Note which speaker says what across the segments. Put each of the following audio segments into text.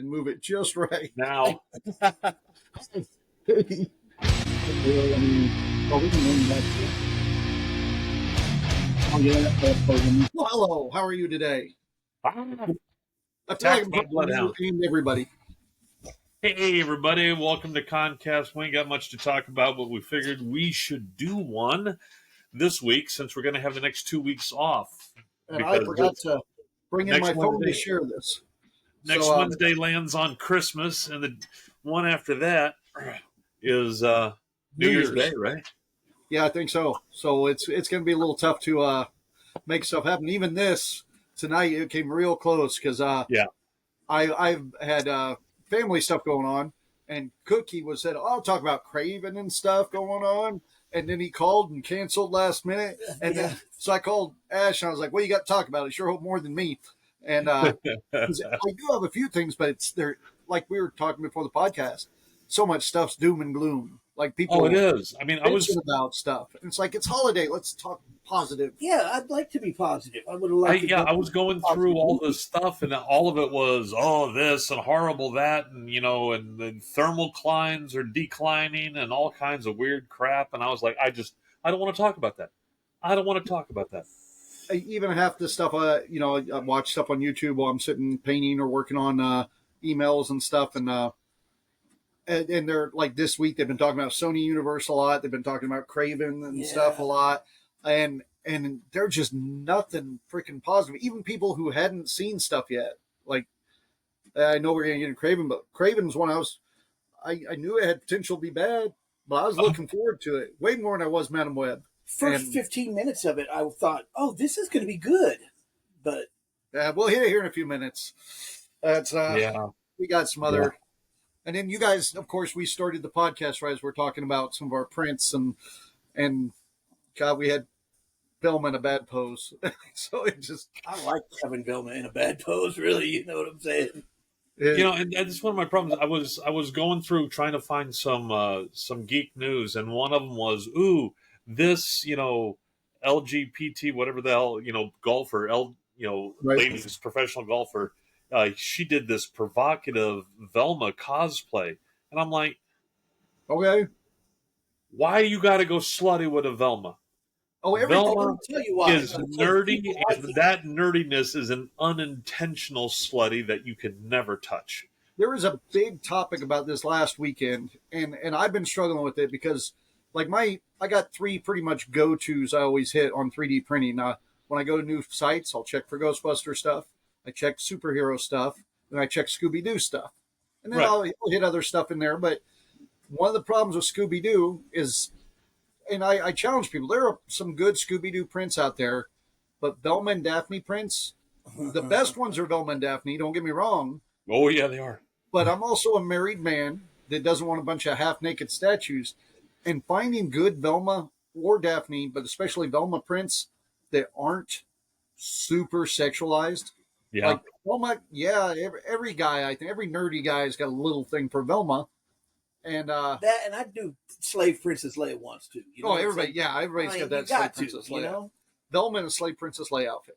Speaker 1: and move it just right.
Speaker 2: Now.
Speaker 1: Well, hello, how are you today? I feel like I'm talking to everybody.
Speaker 2: Hey, everybody. Welcome to ConCast. We ain't got much to talk about, but we figured we should do one this week since we're going to have the next 2 weeks off.
Speaker 1: And I forgot to bring in my phone to share this.
Speaker 2: Next Wednesday lands on Christmas, and the one after that is New Year's Day, right?
Speaker 1: Yeah, I think so. So it's going to be a little tough to make stuff happen. Even this tonight, it came real close because I've had family stuff going on, and Cookie said, "Oh, I'll talk about Kraven and stuff going on." And then he called and canceled last minute. And then so I called Ash and I was like, "What you got to talk about? I sure hope more than me." And I do have a few things, but they're like we were talking before the podcast. So much stuff's doom and gloom. Like people,
Speaker 2: it is. I mean, I was
Speaker 1: about stuff. And it's like it's holiday. Let's talk positive.
Speaker 3: Yeah, I'd like to be positive. I would like.
Speaker 2: I was going through all this stuff, and all of it was this and horrible that, and and the thermal clines are declining, and all kinds of weird crap. And I was like, I don't want to talk about that. I don't want to talk about that.
Speaker 1: Even half the stuff, I watch stuff on YouTube while I'm sitting painting or working on emails and stuff, and they're like this week they've been talking about Sony Universe a lot. They've been talking about Kraven and stuff a lot, and they're just nothing freaking positive. Even people who hadn't seen stuff yet, like I know we're going to get into Kraven, but Kraven's one I knew it had potential to be bad, but I was looking forward to it way more than I was Madam Web.
Speaker 3: First 15 minutes of it, I thought, "Oh, this is going to be good," but
Speaker 1: we'll hit it here in a few minutes. That's we got some other. Yeah. And then you guys, of course, we started the podcast right as we're talking about some of our prints and God, we had Velma in a bad pose. So it just
Speaker 3: I like having Velma in a bad pose, really, you know what I'm saying?
Speaker 2: And that's one of my problems. I was going through trying to find some geek news, and one of them was, this, LGBT, whatever the hell, golfer, ladies professional golfer, she did this provocative Velma cosplay. And I'm like,
Speaker 1: okay,
Speaker 2: why you got to go slutty with a Velma? Velma is nerdy, and that nerdiness is an unintentional slutty that you can never touch.
Speaker 1: There was a big topic about this last weekend, and I've been struggling with it because, like, I got three pretty much go-tos I always hit on 3D printing. When I go to new sites, I'll check for Ghostbuster stuff. I check superhero stuff, and I check Scooby-Doo stuff. And then I'll hit other stuff in there. But one of the problems with Scooby-Doo is, and I challenge people, there are some good Scooby-Doo prints out there, but Velma and Daphne prints, the best ones are Velma and Daphne, don't get me wrong.
Speaker 2: Oh, yeah, they are.
Speaker 1: But I'm also a married man that doesn't want a bunch of half-naked statues. And finding good Velma or Daphne, but especially Velma prints that aren't super sexualized.
Speaker 2: Yeah.
Speaker 1: Like Velma, every guy, I think every nerdy guy has got a little thing for Velma. And
Speaker 3: and I do Slave Princess Leia once too. You know
Speaker 1: everybody's got that Slave Princess Leia. You know? Velma and a Slave Princess Leia outfit.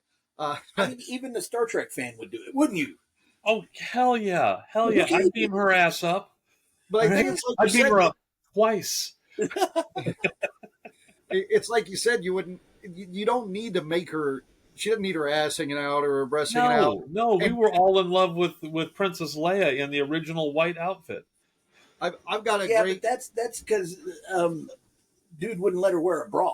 Speaker 3: Even the Star Trek fan would do it, wouldn't you?
Speaker 2: Oh, hell yeah. I'd beam her ass up.
Speaker 1: But I think it's like
Speaker 2: I'd beam her up twice.
Speaker 1: It's like you said, you don't need to make her. She doesn't need her ass hanging out or her breasts hanging out.
Speaker 2: No, we were all in love with Princess Leia in the original white outfit.
Speaker 1: I've got a great.
Speaker 3: But that's because dude wouldn't let her wear a bra.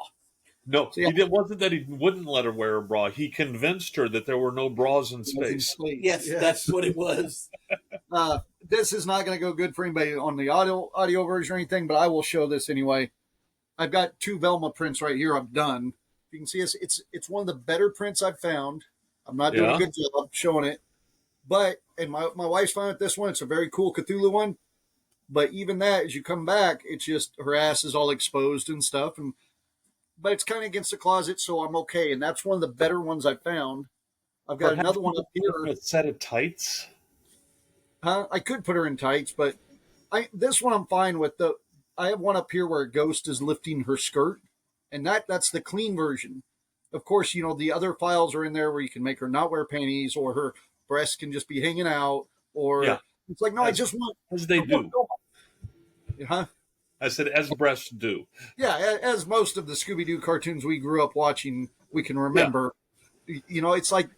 Speaker 2: No, it wasn't that he wouldn't let her wear a bra. He convinced her that there were no bras in space.
Speaker 3: Yes, that's what it was.
Speaker 1: This is not going to go good for anybody on the audio version or anything, but I will show this anyway. I've got two Velma prints right here. I've done. You can see it's one of the better prints I've found. I'm not doing a good job showing it, but my wife's fine with this one. It's a very cool Cthulhu one. But even that, as you come back, it's just her ass is all exposed and stuff, but it's kind of against the closet, so I'm okay. And that's one of the better ones I found. I've got another one up here.
Speaker 2: A set of tights.
Speaker 1: I could put her in tights, but this one I'm fine with. I have one up here where a ghost is lifting her skirt, and that's the clean version. Of course, the other files are in there where you can make her not wear panties, or her breasts can just be hanging out, or It's like, no, I just want
Speaker 2: as they do.
Speaker 1: Huh?
Speaker 2: I said, as breasts do.
Speaker 1: Yeah, as most of the Scooby-Doo cartoons we grew up watching, we can remember. Yeah. You know, it's like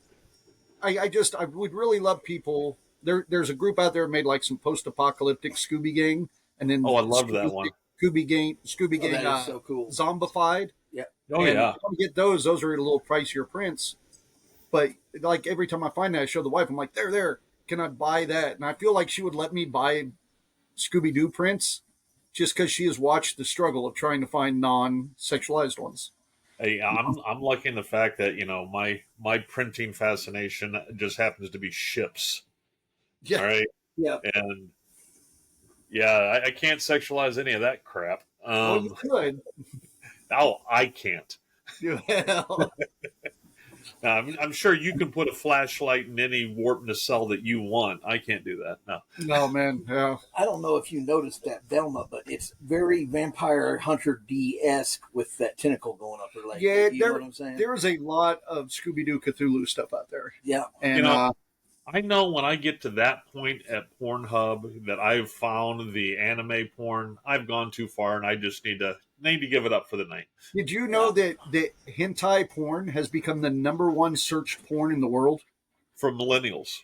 Speaker 1: I would really love people. There's a group out there that made like some post-apocalyptic Scooby Gang, and then
Speaker 2: I love that one.
Speaker 1: Scooby Gang,
Speaker 3: that is so cool.
Speaker 1: Zombified.
Speaker 3: Yeah.
Speaker 2: Oh,
Speaker 1: and
Speaker 2: yeah.
Speaker 1: You get those. Those are a little pricier prints. But like every time I find that, I show the wife. I'm like, there. Can I buy that? And I feel like she would let me buy Scooby-Doo prints just because she has watched the struggle of trying to find non-sexualized ones.
Speaker 2: Hey, I'm liking the fact that my printing fascination just happens to be ships.
Speaker 1: Yeah.
Speaker 2: All right.
Speaker 3: Yeah.
Speaker 2: And yeah, I can't sexualize any of that crap.
Speaker 1: Well, you could.
Speaker 2: No, I can't.
Speaker 1: Well.
Speaker 2: I'm sure you can put a flashlight in any warp nacelle that you want. I can't do that.
Speaker 1: No, man. Yeah.
Speaker 3: I don't know if you noticed that Velma, but it's very Vampire Hunter D-esque with that tentacle going up her leg.
Speaker 1: Yeah,
Speaker 3: you know what I'm saying?
Speaker 1: There's a lot of Scooby-Doo Cthulhu stuff out there.
Speaker 3: Yeah.
Speaker 1: And
Speaker 2: I know when I get to that point at Pornhub that I've found the anime porn, I've gone too far, and I just need to give it up for the night.
Speaker 1: Did you know that hentai porn has become the #1 searched porn in the world
Speaker 2: for millennials?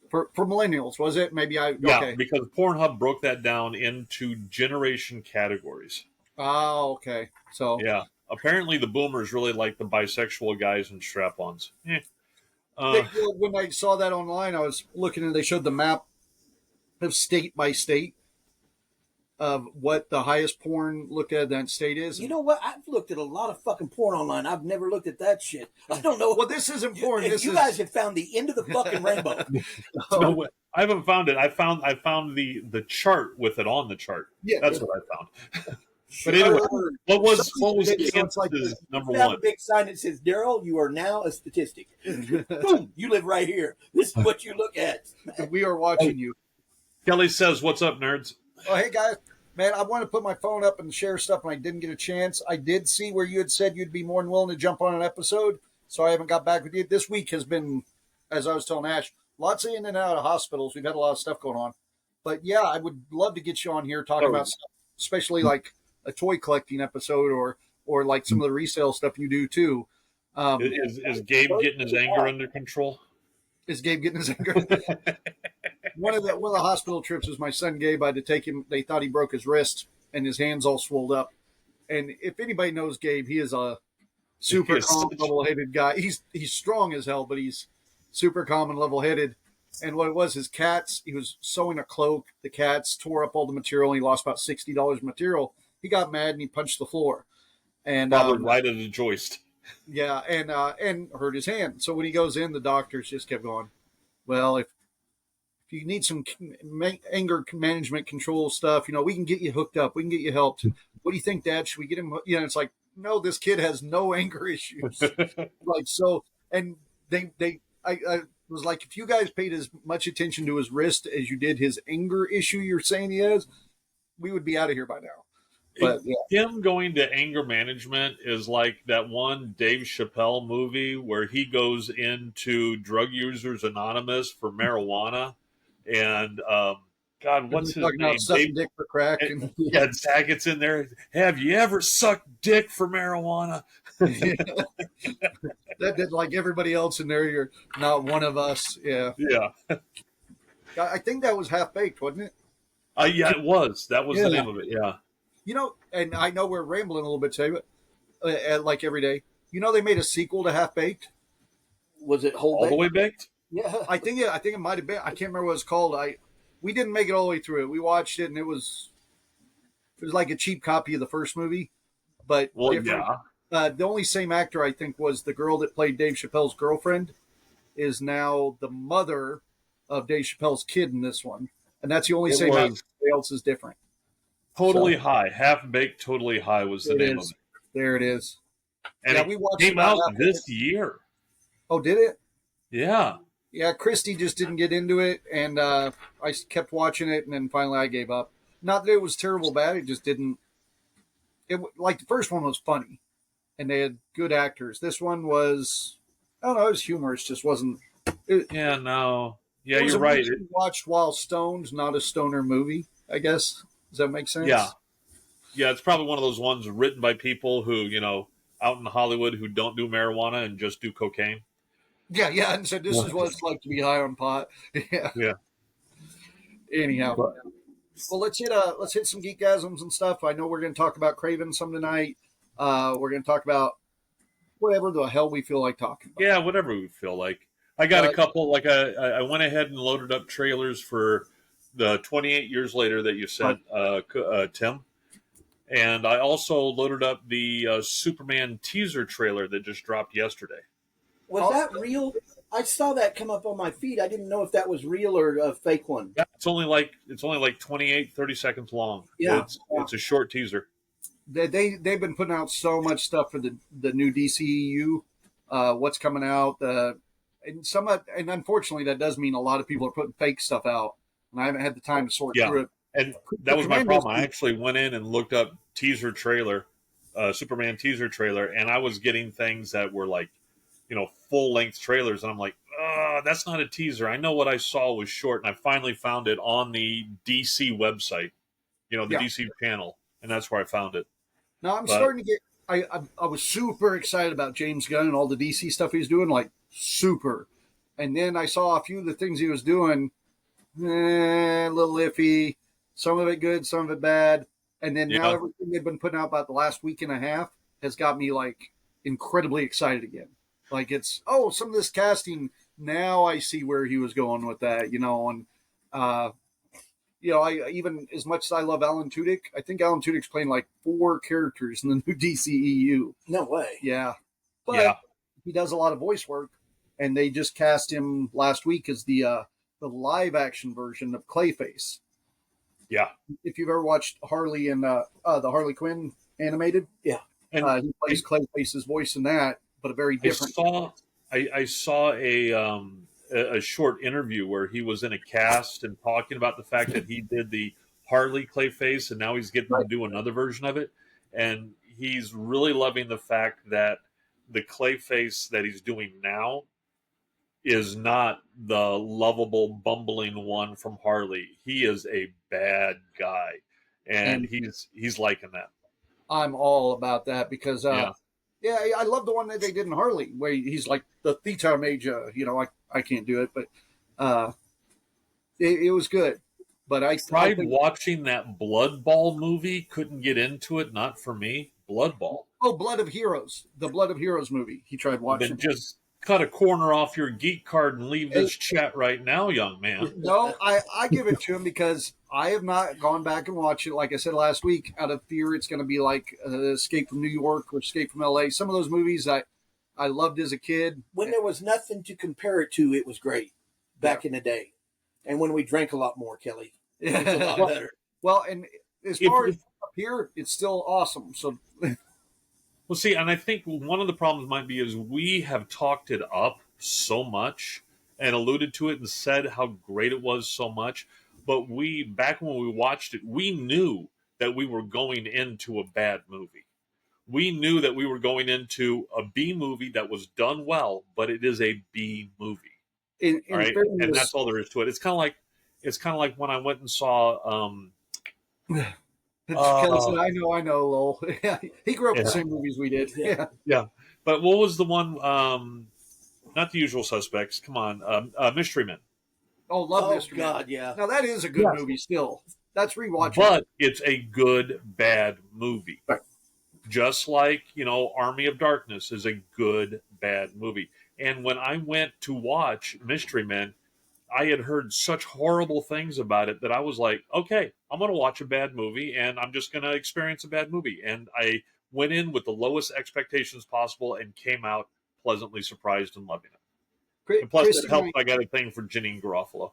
Speaker 1: For millennials, was it? Maybe
Speaker 2: okay. Because Pornhub broke that down into generation categories.
Speaker 1: Oh, okay. So
Speaker 2: yeah, apparently the boomers really like the bisexual guys and strap-ons.
Speaker 1: When I saw that online, I was looking and they showed the map of state by state of what the highest porn looked at that state is.
Speaker 3: You know what? I've looked at a lot of fucking porn online. I've never looked at that shit. I don't know.
Speaker 1: Well, this isn't porn.
Speaker 3: You guys have found the end of the fucking rainbow.
Speaker 2: No, I haven't found it. I found the chart with it on the chart. Yeah, that's what I found. But anyway, what was Kansas's number one?
Speaker 3: A big sign that says, "Daryl, you are now a statistic." Boom! You live right here. This is what you look at.
Speaker 1: We are watching you.
Speaker 2: Kelly says, "What's up, nerds?"
Speaker 1: Oh, hey guys, man! I want to put my phone up and share stuff, and I didn't get a chance. I did see where you had said you'd be more than willing to jump on an episode, so I haven't got back with you. This week has been, as I was telling Ash, lots of in and out of hospitals. We've had a lot of stuff going on, but yeah, I would love to get you on here talking about stuff, especially like a toy collecting episode or like some of the resale stuff you do too.
Speaker 2: Is Gabe getting his anger under control?
Speaker 1: Is Gabe getting his anger? One of the hospital trips was my son Gabe. I had to take him. They thought he broke his wrist and his hands all swelled up. And if anybody knows Gabe, he is a super calm, level-headed guy. He's strong as hell, but he's super calm and level-headed. And what it was, his cats, he was sewing a cloak. The cats tore up all the material, and he lost about $60 material. He got mad and he punched the floor, and
Speaker 2: probably right at the joist.
Speaker 1: Yeah, and hurt his hand. So when he goes in, the doctors just kept going, well, if you need some anger management control stuff, we can get you hooked up. We can get you helped. What do you think, Dad? Should we get him? It's like, no, this kid has no anger issues. Like, so, and I was like, if you guys paid as much attention to his wrist as you did his anger issue you're saying he has, we would be out of here by now. But
Speaker 2: him going to anger management is like that one Dave Chappelle movie where he goes into Drug Users Anonymous for marijuana, and God, what's his name?
Speaker 1: Sucking dick for crack.
Speaker 2: Yeah, Sackett's in there. Have you ever sucked dick for marijuana?
Speaker 1: That did, like everybody else in there. You're not one of us. Yeah.
Speaker 2: Yeah.
Speaker 1: I think that was Half Baked, wasn't it?
Speaker 2: Yeah, it was. That was the name of it. Yeah.
Speaker 1: And I know we're rambling a little bit today, but like every day, they made a sequel to Half Baked.
Speaker 3: Was it
Speaker 2: All the Way Baked?
Speaker 3: Yeah,
Speaker 1: I think it might have been. I can't remember what it's called. We didn't make it all the way through it. We watched it, and it was like a cheap copy of the first movie, but different. Yeah. The only same actor I think was the girl that played Dave Chappelle's girlfriend is now the mother of Dave Chappelle's kid in this one, and that's the only same actor. Everybody else is different.
Speaker 2: Totally High. Half Baked Totally High was the name of it.
Speaker 1: There it is.
Speaker 2: And we watched it. Came out this year.
Speaker 1: Oh, did it?
Speaker 2: Yeah.
Speaker 1: Yeah, Christy just didn't get into it, and I kept watching it, and then finally I gave up. Not that it was terrible bad, it just didn't. Like the first one was funny, and they had good actors. This one was, I don't know, it was humorous, just wasn't.
Speaker 2: Yeah, no. Yeah,
Speaker 1: It was
Speaker 2: you're
Speaker 1: a
Speaker 2: right.
Speaker 1: movie watched while stoned, not a stoner movie, I guess. Does that make sense?
Speaker 2: Yeah. Yeah, it's probably one of those ones written by people who, out in Hollywood who don't do marijuana and just do cocaine.
Speaker 1: Yeah, yeah. And so this is what it's like to be high on pot. Yeah.
Speaker 2: Yeah.
Speaker 1: Anyhow.
Speaker 2: But,
Speaker 1: Well, let's hit some geekasms and stuff. I know we're going to talk about Kraven some tonight. We're going to talk about whatever the hell we feel like talking about.
Speaker 2: yeah, whatever we feel like. I got a
Speaker 1: Uh,
Speaker 2: couple, like I went ahead and loaded up trailers for the 28 years later that you sent, Tim. And I also loaded up the Superman teaser trailer that just dropped yesterday.
Speaker 3: Was that real? I saw that come up on my feed. I didn't know if that was real or a fake one.
Speaker 2: Yeah, it's only like 28, 30 seconds long.
Speaker 3: Yeah.
Speaker 2: It's a short teaser.
Speaker 1: they've been putting out so much stuff for the new DCEU. What's coming out? And unfortunately, that does mean a lot of people are putting fake stuff out, and I haven't had the time to sort through it.
Speaker 2: And that was my problem. I actually went in and looked up teaser trailer, Superman teaser trailer, and I was getting things that were like, full length trailers, and I'm like, that's not a teaser. I know what I saw was short, and I finally found it on the DC website, the DC channel, and that's where I found it.
Speaker 1: Now I'm starting to get. I was super excited about James Gunn and all the DC stuff he's doing, like super. And then I saw a few of the things he was doing, a little iffy. Some of it good, some of it bad. And then now everything they've been putting out about the last week and a half has got me like incredibly excited again. Like it's some of this casting. Now I see where he was going with that, and I even as much as I love Alan Tudyk, I think Alan Tudyk's playing like 4 characters in the new DCEU.
Speaker 3: No way.
Speaker 1: Yeah, but he does a lot of voice work, and they just cast him last week as the live action version of Clayface.
Speaker 2: Yeah,
Speaker 1: if you've ever watched Harley and the Harley Quinn animated,
Speaker 2: and
Speaker 1: he plays Clayface's voice in that, but a very different.
Speaker 2: I saw a short interview where he was in a cast and talking about the fact that he did the Harley Clayface, and now he's getting to do another version of it, and he's really loving the fact that the Clayface that he's doing now is not the lovable, bumbling one from Harley. He is a bad guy, and he's liking that.
Speaker 1: I'm all about that because, I love the one that they did in Harley, where he's like the Theta Major. I can't do it, but it was good. But I
Speaker 2: tried watching that Blood Ball movie. Couldn't get into it. Not for me. Blood Ball.
Speaker 1: Oh, Blood of Heroes. The Blood of Heroes movie. He tried watching.
Speaker 2: Then just cut a corner off your geek card and leave this chat right now, young man.
Speaker 1: No, I give it to him because I have not gone back and watched it, like I said last week, out of fear it's going to be like Escape from New York or Escape from L.A. Some of those movies I loved as a kid.
Speaker 3: When there was nothing to compare it to, it was great back in the day. And when we drank a lot more, Kelly, it was a lot better.
Speaker 1: Well, and as far as up here, it's still awesome. So...
Speaker 2: Well, see, and I think one of the problems might be is we have talked it up so much and alluded to it and said how great it was so much. But back when we watched it, we knew that we were going into a bad movie. We knew that we were going into a B movie that was done well, but it is a B movie. All right? And that's all there is to it. It's kind of like when I went and saw
Speaker 1: Kelly said, I know, lol. He grew up with the same movies we did.
Speaker 2: Yeah. But what was the one? Not The Usual Suspects. Come on, Mystery Men.
Speaker 1: Oh, love Mystery Men.
Speaker 3: God, yeah.
Speaker 1: Now that is a good movie. Still, that's rewatchable.
Speaker 2: But it's a good bad movie.
Speaker 1: Right.
Speaker 2: Just like Army of Darkness is a good bad movie. And when I went to watch Mystery Men, I had heard such horrible things about it that I was like, okay, I'm going to watch a bad movie and I'm just going to experience a bad movie. And I went in with the lowest expectations possible and came out pleasantly surprised and loving it. And plus, it helped. I got a thing for Janine Garofalo.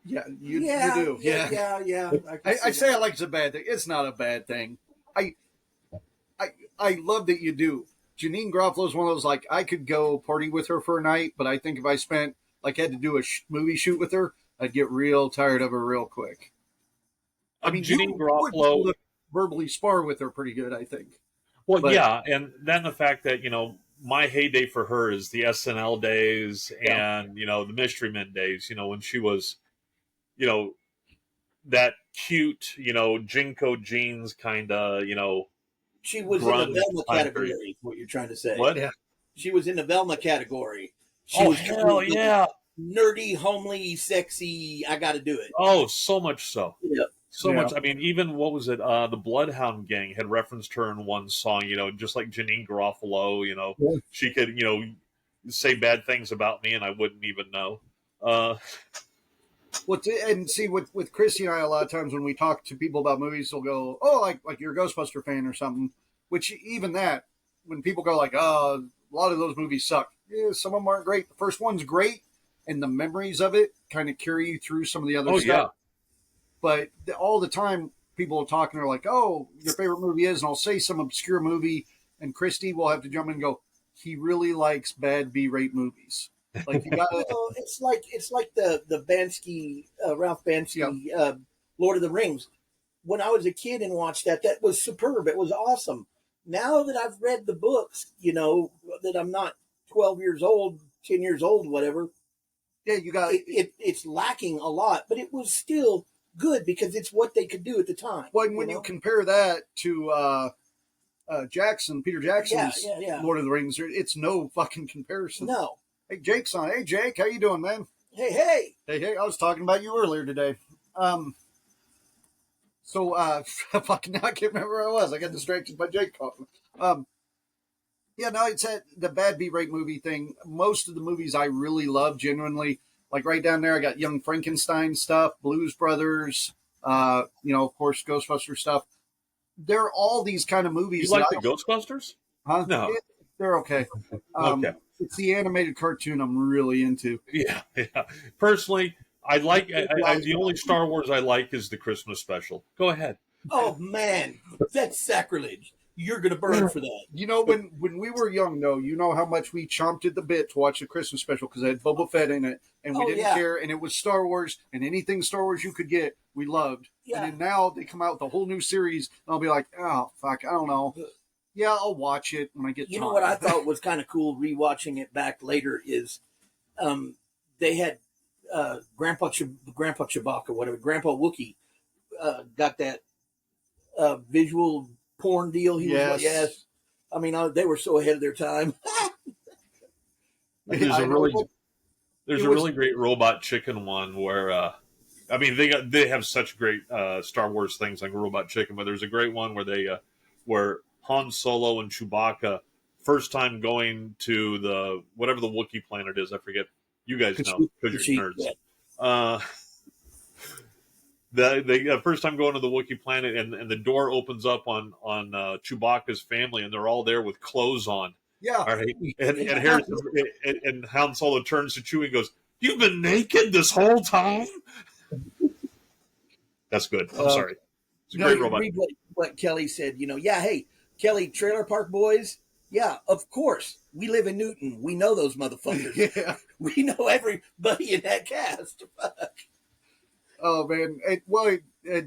Speaker 1: Yeah, you do.
Speaker 3: Yeah.
Speaker 1: I say I like it's a bad thing. It's not a bad thing. I love that you do. Janine Garofalo is one of those, like, I could go party with her for a night, but I think if I had to do a movie shoot with her, I'd get real tired of her real quick. I mean,
Speaker 2: Janine Garofalo
Speaker 1: would verbally spar with her pretty good, I think.
Speaker 2: Well, yeah, and then the fact that my heyday for her is the SNL days
Speaker 3: Yeah.
Speaker 2: and the Mystery Men days. When she was you know that cute Jinko jeans kind of
Speaker 3: She was in the
Speaker 2: grunge
Speaker 3: Velma
Speaker 2: time period.
Speaker 3: category, is what you're trying to say.
Speaker 2: What?
Speaker 1: Yeah.
Speaker 3: She was in the Velma category. She
Speaker 2: Oh
Speaker 3: was kind
Speaker 2: hell
Speaker 3: of
Speaker 2: yeah!
Speaker 3: nerdy, homely, sexy. I got to do it.
Speaker 2: Oh, so much so.
Speaker 3: Yeah.
Speaker 2: So
Speaker 1: Yeah.
Speaker 2: much. I mean, even what was it? The Bloodhound Gang had referenced her in one song. Just like Janine Garofalo.
Speaker 1: Yeah.
Speaker 2: She could say bad things about me, and I wouldn't even know. Uh,
Speaker 1: And see, with Chrissy and I, a lot of times when we talk to people about movies, they'll go, "Oh, like you're a Ghostbuster fan or something." Which even that, when people go like, "Oh, a lot of those movies suck," yeah, some of them aren't great. The first one's great, and the memories of it kind of carry you through some of the other
Speaker 2: oh
Speaker 1: stuff.
Speaker 2: yeah,
Speaker 1: But all the time, people are talking, are like, "Oh, your favorite movie is," and I'll say some obscure movie, and Christy will have to jump in and go, "He really likes bad B-rate movies." Like you got to,
Speaker 3: Well, it's like the Bansky, Ralph Bansky, Lord of the Rings. When I was a kid and watched that was superb. It was awesome. Now that I've read the books, that I'm not 12 years old, 10 years old, whatever,
Speaker 1: yeah, you got.
Speaker 3: it's lacking a lot, but it was still good because it's what they could do at the time.
Speaker 1: Well, when you compare that to Peter Jackson's
Speaker 3: Yeah.
Speaker 1: Lord of the Rings, it's no fucking comparison.
Speaker 3: No.
Speaker 1: Hey, Jake's on. Hey, Jake, how you doing, man?
Speaker 3: Hey.
Speaker 1: Hey, I was talking about you earlier today. Fucking now I can't remember where I was. I got distracted by Jake talking. Yeah, no, it's the bad B-rate movie thing. Most of the movies I really love, genuinely. Like right down there, I got Young Frankenstein stuff, Blues Brothers, of course, Ghostbuster stuff. They're all these kind of movies.
Speaker 2: you like the Ghostbusters?
Speaker 1: Huh?
Speaker 2: No.
Speaker 1: They're okay.
Speaker 2: Okay.
Speaker 1: It's the animated cartoon I'm really into.
Speaker 2: Yeah. Personally, I like. The only Star Wars I like is the Christmas special. Go ahead.
Speaker 3: Oh man, that's sacrilege. You're gonna burn for that.
Speaker 1: When we were young, though, you know how much we chomped at the bit to watch the Christmas special because it had Boba Fett in it, and we didn't care, and it was Star Wars, and anything Star Wars you could get, we loved.
Speaker 3: Yeah.
Speaker 1: And then now they come out with a whole new series, and I'll be like, oh, fuck, I don't know. Yeah, I'll watch it when I get time.
Speaker 3: You know what I thought was kind of cool rewatching it back later is they had Grandpa Chewbacca, whatever, Grandpa Wookiee got that visual porn deal. He was like, yes. I mean, they were so ahead of their time.
Speaker 2: There's a really great Robot Chicken one where they have such great Star Wars things like Robot Chicken, but there's a great one where where Han Solo and Chewbacca first time going to the whatever the Wookiee planet is, I forget. You guys know because you're nerds. Yeah. The first time going to the Wookiee planet, and the door opens up on Chewbacca's family, and they're all there with clothes on.
Speaker 1: Yeah.
Speaker 2: All right. And Han Solo turns to Chewie and goes, "You've been naked this whole time?" That's good. I'm sorry. It's a great robot.
Speaker 3: Read what Kelly said. Hey, Kelly, Trailer Park Boys. Yeah, of course. We live in Newton. We know those motherfuckers.
Speaker 1: Yeah.
Speaker 3: We know everybody in that cast. Fuck.
Speaker 1: Oh, man. And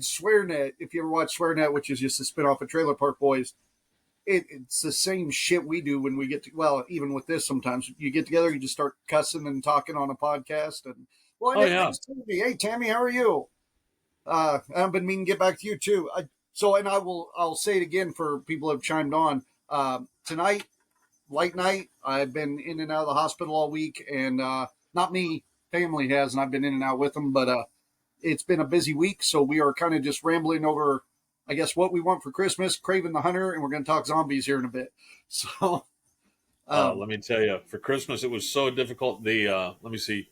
Speaker 1: SwearNet, if you ever watch SwearNet, which is just a spinoff of Trailer Park Boys, it's the same shit we do when we get to, well, even with this sometimes. You get together, you just start cussing and talking on a podcast. And, hey, Tammy, how are you? I've been meaning to get back to you, too. I'll say it again for people who have chimed on. Tonight, light night, I've been in and out of the hospital all week, and not me, family has, and I've been in and out with them, but it's been a busy week, so we are kind of just rambling over, I guess, what we want for Christmas, Kraven the Hunter, and we're going to talk zombies here in a bit. So,
Speaker 2: let me tell you, for Christmas, it was so difficult. Let me see,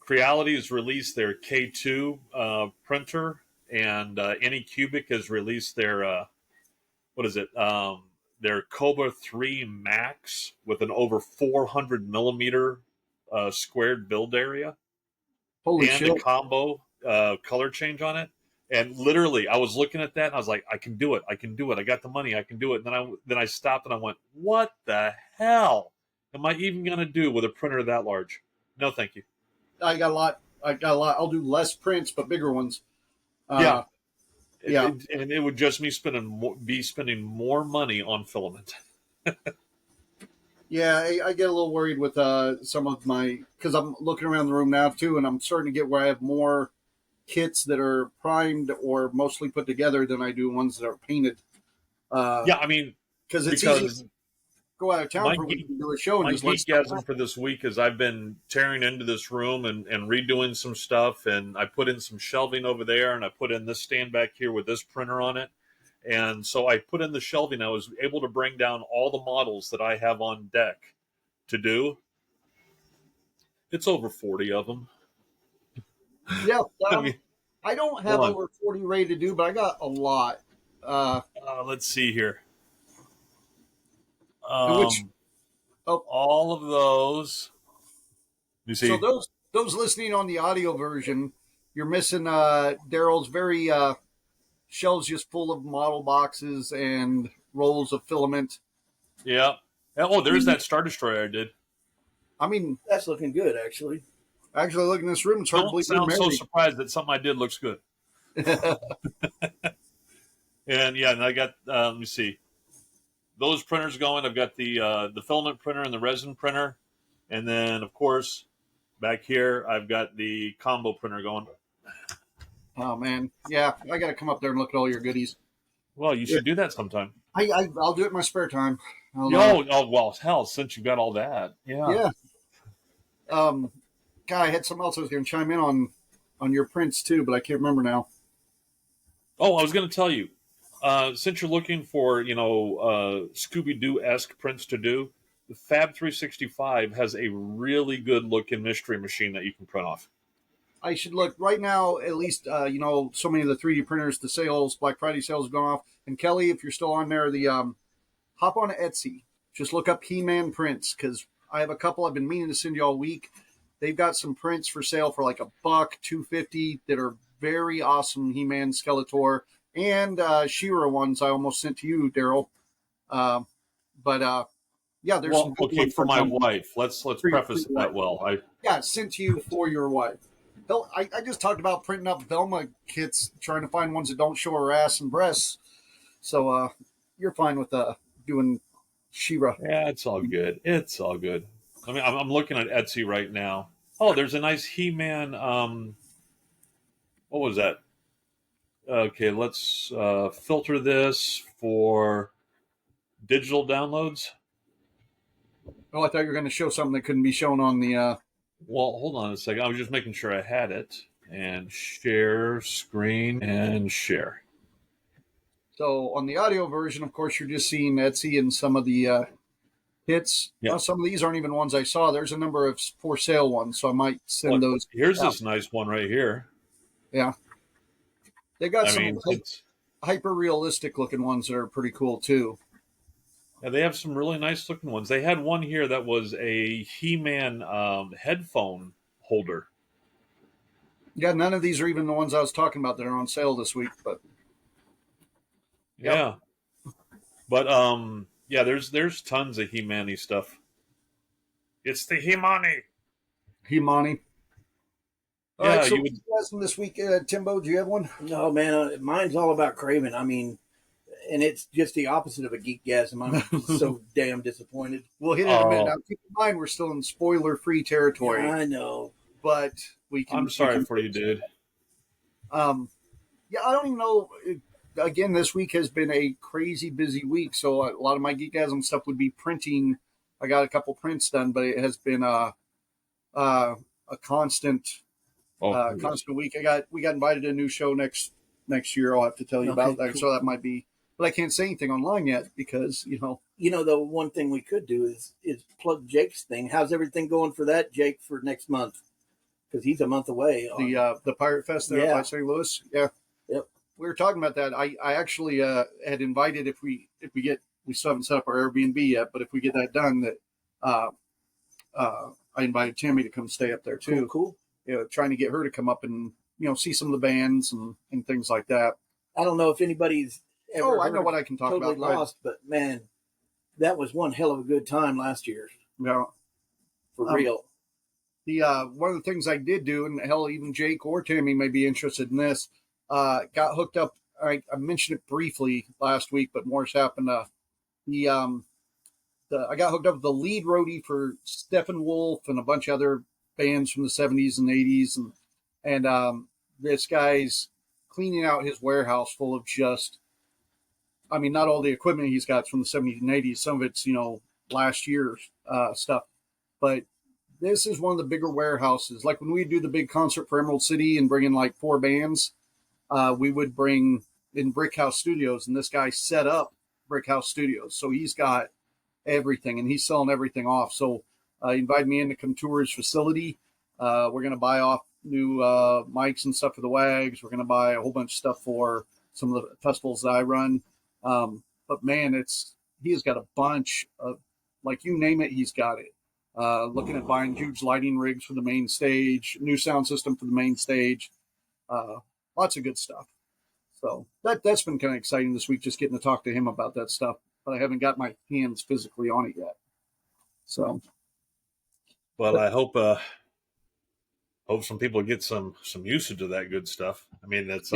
Speaker 2: Creality has released their K2 printer, and Anycubic has released their, their Cobra 3 Max with an over 400 millimeter squared build area.
Speaker 1: Holy
Speaker 2: and
Speaker 1: shit.
Speaker 2: a combo color change on it. And literally, I was looking at that and I was like, I can do it. I got the money. I can do it. And then I stopped and I went, what the hell am I even going to do with a printer that large? No, thank you.
Speaker 1: I got a lot. I'll do less prints, but bigger ones.
Speaker 2: Yeah.
Speaker 1: And
Speaker 2: it would just be spending more money on filament.
Speaker 1: Yeah, I get a little worried with some of my, because I'm looking around the room now too, and I'm starting to get where I have more kits that are primed or mostly put together than I do ones that are painted.
Speaker 2: Yeah, I mean,
Speaker 1: Because it's easy to
Speaker 2: because
Speaker 1: go out of town
Speaker 2: my
Speaker 1: for a week
Speaker 2: geek
Speaker 1: and do a show and
Speaker 2: my
Speaker 1: just let stuff
Speaker 2: geekasm for this week is I've been tearing into this room and redoing some stuff, and I put in some shelving over there, and I put in this stand back here with this printer on it. And so I put in the shelving. I was able to bring down all the models that I have on deck to do. It's over 40 of them.
Speaker 1: Yeah,
Speaker 2: I mean,
Speaker 1: I don't have
Speaker 2: hold
Speaker 1: over 40 ready to do, but I got a lot.
Speaker 2: let's see here.
Speaker 1: And which,
Speaker 2: Um,
Speaker 1: oh,
Speaker 2: all of those. You
Speaker 1: so
Speaker 2: see,
Speaker 1: those listening on the audio version, you're missing Daryl's very shelves just full of model boxes and rolls of filament.
Speaker 2: yeah. Oh, there's that Star Destroyer I did.
Speaker 1: I mean,
Speaker 3: That's looking good, actually.
Speaker 1: actually, looking in this room, it's hard to
Speaker 2: Don't
Speaker 1: believe you're
Speaker 2: sound so
Speaker 1: married.
Speaker 2: surprised that something I did looks good. And yeah, and I got let me see those printers going. I've got the filament printer and the resin printer, and then of course back here I've got the combo printer going.
Speaker 1: Oh man, yeah, I got to come up there and look at all your goodies.
Speaker 2: Well, you
Speaker 1: Yeah,
Speaker 2: should do that sometime.
Speaker 1: I'll do it in my spare time. I'll,
Speaker 2: Oh well, hell, since you got all that, yeah.
Speaker 1: yeah. God, I had something else I was going to chime in on your prints too, but I can't remember now.
Speaker 2: Oh, I was going to tell you, since you're looking for Scooby Doo esque prints to do, the Fab 365 has a really good looking mystery machine that you can print off.
Speaker 1: I should look right now. At least so many of the 3D printers, the sales, Black Friday sales have gone off. And Kelly, if you're still on there, the hop on Etsy. Just look up He-Man prints because I have a couple I've been meaning to send you all week. They've got some prints for sale for like $1, $2.50 that are very awesome He-Man Skeletor and She-Ra ones I almost sent to you, Daryl. But yeah, there's some
Speaker 2: Well,
Speaker 1: good
Speaker 2: okay,
Speaker 1: ones
Speaker 2: for
Speaker 1: that
Speaker 2: my
Speaker 1: come
Speaker 2: wife, let's
Speaker 1: for
Speaker 2: preface
Speaker 1: your
Speaker 2: it
Speaker 1: wife.
Speaker 2: that well.
Speaker 1: Yeah, sent to you for your wife. I just talked about printing up Velma kits, trying to find ones that don't show her ass and breasts. So you're fine with doing She-Ra.
Speaker 2: Yeah, it's all good. It's all good. I mean, I'm looking at Etsy right now. Oh, there's a nice He-Man. What was that? Okay, let's filter this for digital downloads.
Speaker 1: Oh, I thought you were going to show something that couldn't be shown on the.
Speaker 2: Well, hold on a second. I was just making sure I had it. And share screen and share.
Speaker 1: So on the audio version, of course, you're just seeing Etsy and some of the hits.
Speaker 2: Yeah.
Speaker 1: Some of these aren't even ones I saw. There's a number of for sale ones, so I might send
Speaker 2: Look,
Speaker 1: those.
Speaker 2: here's
Speaker 1: out.
Speaker 2: this nice one right here.
Speaker 1: Yeah, they got
Speaker 2: I
Speaker 1: some
Speaker 2: mean, it's
Speaker 1: hyper realistic looking ones that are pretty cool too.
Speaker 2: yeah, they have some really nice looking ones. They had one here that was a He-Man headphone holder.
Speaker 1: Yeah, none of these are even the ones I was talking about that are on sale this week. But
Speaker 2: Yeah, but yeah, there's tons of He-Man-y stuff. It's the He-Man-y.
Speaker 1: Himani. All right,
Speaker 2: Yeah,
Speaker 1: so
Speaker 2: you
Speaker 1: what
Speaker 2: would.
Speaker 1: you guys from this week, Timbo? Do you have one?
Speaker 3: No, man, mine's all about Kraven. I mean, and it's just the opposite of a geekgasm. I'm so damn disappointed.
Speaker 1: We'll hit it in a minute.
Speaker 2: Oh,
Speaker 1: Now, keep in mind we're still in spoiler-free territory,
Speaker 3: I know.
Speaker 1: but we
Speaker 2: I'm
Speaker 1: can.
Speaker 2: sorry for you, dude.
Speaker 1: Yeah, I don't even know. Again, this week has been a crazy busy week, so a lot of my geekasm stuff would be printing. I got a couple prints done, but it has been a constant
Speaker 2: Oh,
Speaker 1: constant week. We got invited to a new show next year. I'll have to tell you about that.
Speaker 3: Cool.
Speaker 1: So that might be, but I can't say anything online yet because
Speaker 3: You know, the one thing we could do is plug Jake's thing. How's everything going for that, Jake, for next month? Because he's a month away.
Speaker 1: The Pirate Fest there by St. Louis. Yeah.
Speaker 3: Yep.
Speaker 1: We were talking about that. I actually had invited if we still haven't set up our Airbnb yet, but if we get that done, that I invited Tammy to come stay up there too.
Speaker 3: Cool.
Speaker 1: Trying to get her to come up and see some of the bands and things like that.
Speaker 3: I don't know if anybody's ever.
Speaker 1: Oh, I know what I can talk
Speaker 3: totally
Speaker 1: about.
Speaker 3: Lost, but man, that was one hell of a good time last year.
Speaker 1: Yeah,
Speaker 3: For real.
Speaker 1: The one of the things I did do, and hell, even Jake or Tammy may be interested in this. Got hooked up. I mentioned it briefly last week, but more's happened. The I got hooked up with the lead roadie for Steppenwolf and a bunch of other bands from the 70s and 80s, and this guy's cleaning out his warehouse full of just, I mean, not all the equipment he's got from the 70s and 80s. Some of it's, last year's stuff. But this is one of the bigger warehouses. Like when we do the big concert for Emerald City and bring in like 4 bands, we would bring in Brick House Studios, and this guy set up Brick House Studios. So he's got everything, and he's selling everything off. So he invited me in to come tour his facility. We're going to buy off new mics and stuff for the WAGs. We're going to buy a whole bunch of stuff for some of the festivals that I run. But man, he has got a bunch of, like, you name it, he's got it. Looking at buying huge lighting rigs for the main stage, new sound system for the main stage, lots of good stuff. So that's been kind of exciting this week, just getting to talk to him about that stuff. But I haven't got my hands physically on it yet. So,
Speaker 2: well, I hope some people get some usage of that good stuff. I mean, that's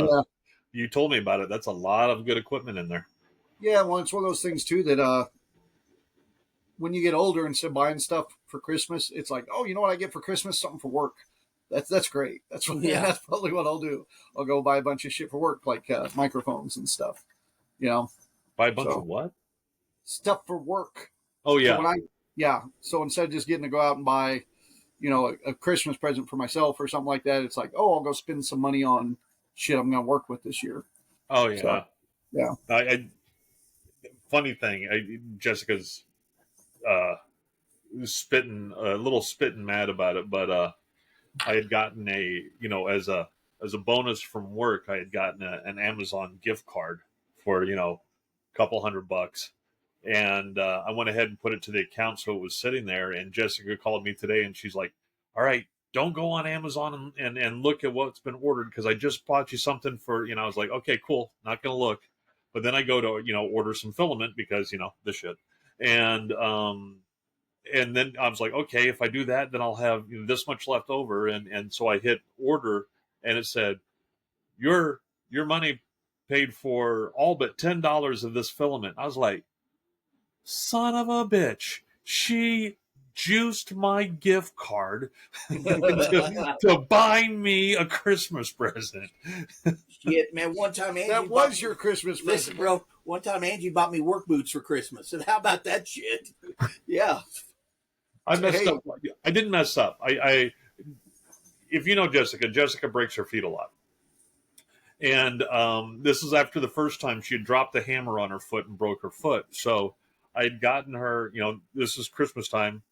Speaker 2: you told me about it. That's a lot of good equipment in there.
Speaker 1: Yeah, well, it's one of those things too that when you get older, instead of buying stuff for Christmas, it's like, oh, you know what I get for Christmas? Something for work. That's great. That's probably what I'll do. I'll go buy a bunch of shit for work, like microphones and stuff.
Speaker 2: Buy a bunch of what?
Speaker 1: Stuff for work.
Speaker 2: Oh yeah.
Speaker 1: So instead of just getting to go out and buy, a Christmas present for myself or something like that, it's like, oh, I'll go spend some money on shit I'm going to work with this year.
Speaker 2: Oh yeah.
Speaker 1: So, yeah.
Speaker 2: Funny thing, Jessica's spitting a little mad about it, but I had gotten as a bonus from work, I had gotten an Amazon gift card for a couple $100, and I went ahead and put it to the account, so it was sitting there. And Jessica called me today, and she's like, "All right, don't go on Amazon and look at what's been ordered, because I just bought you something for." I was like, "Okay, cool, not gonna look." But then I go to order some filament because the shit, and then I was like, okay, if I do that, then I'll have this much left over, and so I hit order, and it said, your money paid for all but $10 of this filament. I was like, son of a bitch, she juiced my gift card to buy me a Christmas present.
Speaker 3: Shit, man, one time Angie
Speaker 1: that was your Christmas present.
Speaker 3: Listen, bro, one time Angie bought me work boots for Christmas, and how about that shit? Yeah.
Speaker 2: I messed up. I didn't mess up. I if you know Jessica breaks her feet a lot. And this is after the first time she had dropped the hammer on her foot and broke her foot. So I had gotten her, this is Christmas time,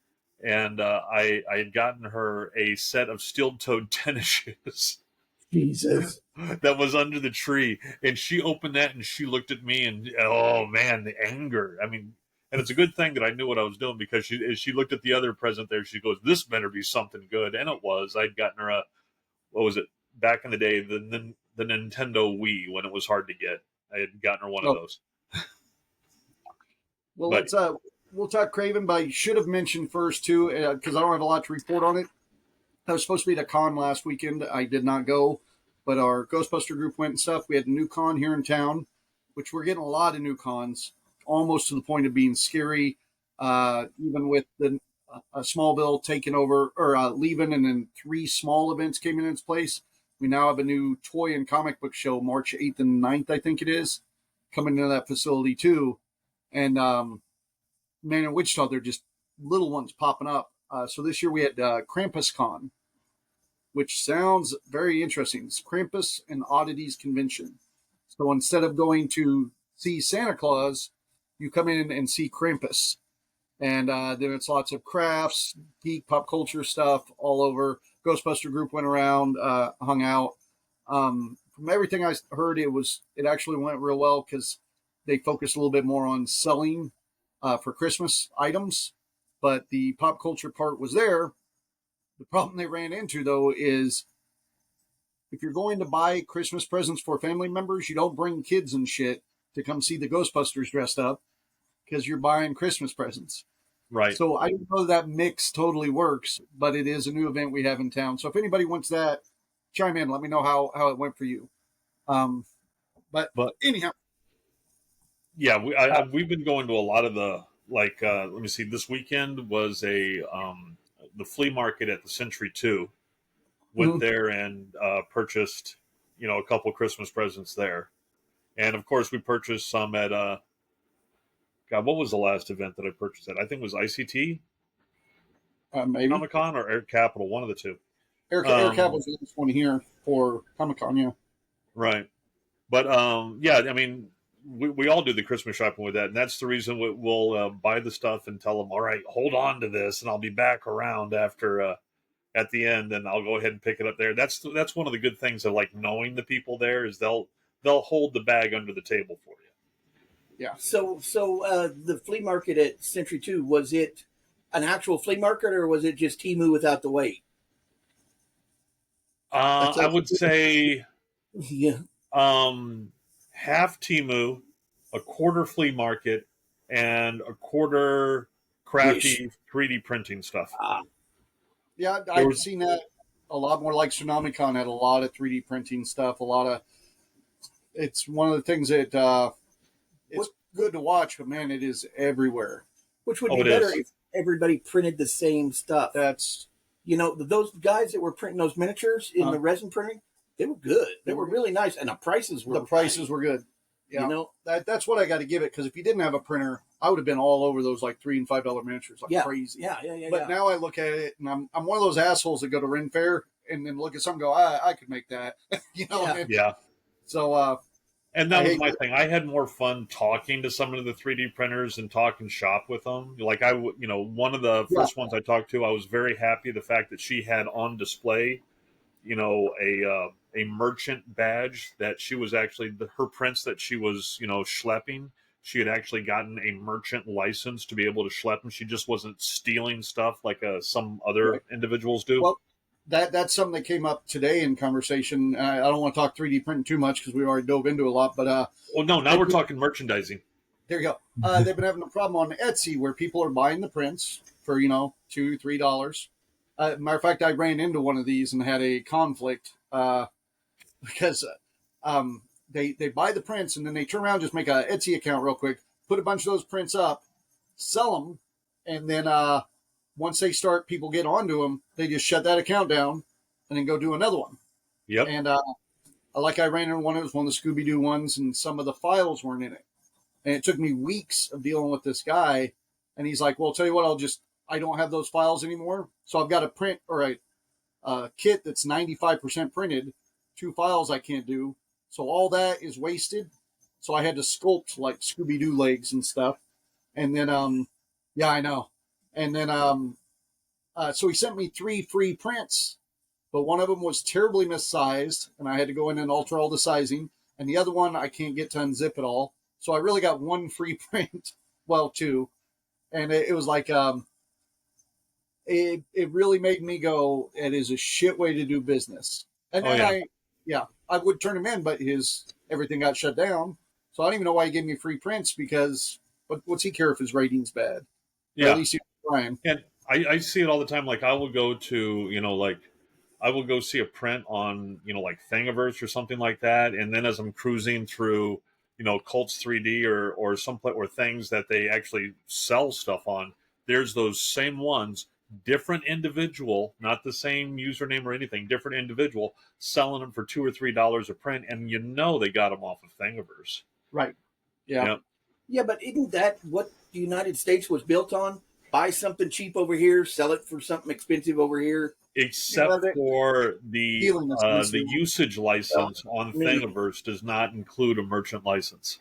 Speaker 2: and I had gotten her a set of steel-toed tennis shoes.
Speaker 3: Jesus.
Speaker 2: That was under the tree. And she opened that and she looked at me, and oh man, the anger. I mean, and it's a good thing that I knew what I was doing, because she looked at the other present there. She goes, "This better be something good." And it was. I'd gotten her what was it? Back in the day, the Nintendo Wii, when it was hard to get. I had gotten her one of those.
Speaker 1: Well, we'll talk Kraven, but I should have mentioned first too, because I don't have a lot to report on it. I was supposed to be at a con last weekend. I did not go, but our Ghostbuster group went and stuff. We had a new con here in town, which we're getting a lot of new cons, almost to the point of being scary. Even with a small bill taking over or leaving, and then 3 small events came in its place. We now have a new toy and comic book show, March 8th and 9th, I think it is, coming into that facility too. And man, in Wichita, they're just little ones popping up. So this year we had Krampus Con, which sounds very interesting. It's Krampus and Oddities Convention. So instead of going to see Santa Claus, you come in and see Krampus. And then it's lots of crafts, geek, pop culture stuff all over. Ghostbuster group went around, hung out. From everything I heard, it actually went real well, because they focused a little bit more on selling for Christmas items. But the pop culture part was there. The problem they ran into, though, is if you're going to buy Christmas presents for family members, you don't bring kids and shit to come see the Ghostbusters dressed up, because you're buying Christmas presents.
Speaker 2: Right.
Speaker 1: So I don't know that mix totally works, but it is a new event we have in town. So if anybody wants that, chime in. Let me know how it went for you. But anyhow.
Speaker 2: Yeah, we've been going to a lot of the let me see. This weekend was the flea market at the Century 2. Went there and purchased, a couple Christmas presents there. And of course, we purchased some at God. What was the last event that I purchased at? I think it was ICT
Speaker 1: Maybe
Speaker 2: Comic Con or Air Capital, one of the two.
Speaker 1: Air Capital's the next one here for Comic Con. Yeah,
Speaker 2: Right. But yeah, I mean, we all do the Christmas shopping with that, and that's the reason we'll buy the stuff and tell them, all right, hold on to this, and I'll be back around after at the end, and I'll go ahead and pick it up there. That's one of the good things of like knowing the people there is they'll hold the bag under the table for you.
Speaker 1: yeah.
Speaker 3: So the flea market at Century 2, was it an actual flea market or was it just Temu without the weight?
Speaker 2: I would say
Speaker 3: Yeah.
Speaker 2: half Temu, a quarter flea market, and a quarter crafty 3D printing stuff.
Speaker 1: Yeah, I've seen that a lot more. Like TsunamiCon had a lot of 3D printing stuff. It's one of the things that it's good to watch, but man, it is everywhere.
Speaker 3: Which would be better if everybody printed the same stuff.
Speaker 1: That's
Speaker 3: those guys that were printing those miniatures in the resin printing, they were good. They were really nice, and the prices were
Speaker 1: good. Yeah, that's what I got to give it, because if you didn't have a printer, I would have been all over those like $3 and $5 miniatures like crazy.
Speaker 3: Yeah.
Speaker 1: But now I look at it, and I'm one of those assholes that go to Ren Fair and then look at something and go, I could make that.
Speaker 2: Yeah.
Speaker 1: So
Speaker 2: and that was my thing. I had more fun talking to some of the 3D printers and talking shop with them. Like one of the first ones I talked to, I was very happy the fact that she had on display, a merchant badge that she was actually her prints that she was schlepping. She had actually gotten a merchant license to be able to schlep them. She just wasn't stealing stuff like some other individuals do.
Speaker 1: Well, that's something that came up today in conversation. I don't want to talk 3D printing too much because we already dove into a lot. But
Speaker 2: well, no, now we're talking merchandising.
Speaker 1: There you go. They've been having a problem on Etsy where people are buying the prints for $2, $3. Matter of fact, I ran into one of these and had a conflict because they buy the prints and then they turn around, just make a Etsy account real quick, put a bunch of those prints up, sell them, and then once they start, people get onto them, they just shut that account down and then go do another one.
Speaker 2: Yep.
Speaker 1: And like I ran into one, it was one of the Scooby-Doo ones, and some of the files weren't in it. And it took me weeks of dealing with this guy. And he's like, well, tell you what, I don't have those files anymore. So I've got a print or a kit that's 95% printed, 2 files I can't do. So all that is wasted. So I had to sculpt like Scooby-Doo legs and stuff. And then, yeah, I know. And then, so he sent me 3 free prints, but one of them was terribly missized, and I had to go in and alter all the sizing. And the other one, I can't get to unzip at all. So I really got 1 free print. Well, 2. And it was like, it really made me go, it is a shit way to do business. And then I would turn him in, but everything got shut down. So I don't even know why he gave me free prints, because what's he care if his rating's bad?
Speaker 2: Yeah.
Speaker 1: Or at least he was trying.
Speaker 2: And I see it all the time. Like I will go to, I will go see a print on, like Thingiverse or something like that. And then as I'm cruising through, Cults 3D or someplace or things that they actually sell stuff on, there's those same ones, different individual, not the same username or anything, different individual selling them for $2 or $3 a print. And they got them off of Thingiverse.
Speaker 1: Right. Yeah.
Speaker 2: Yep.
Speaker 3: Yeah, but isn't that what the United States was built on? Buy something cheap over here, sell it for something expensive over here.
Speaker 2: Except for the usage license on Thingiverse does not include a merchant license.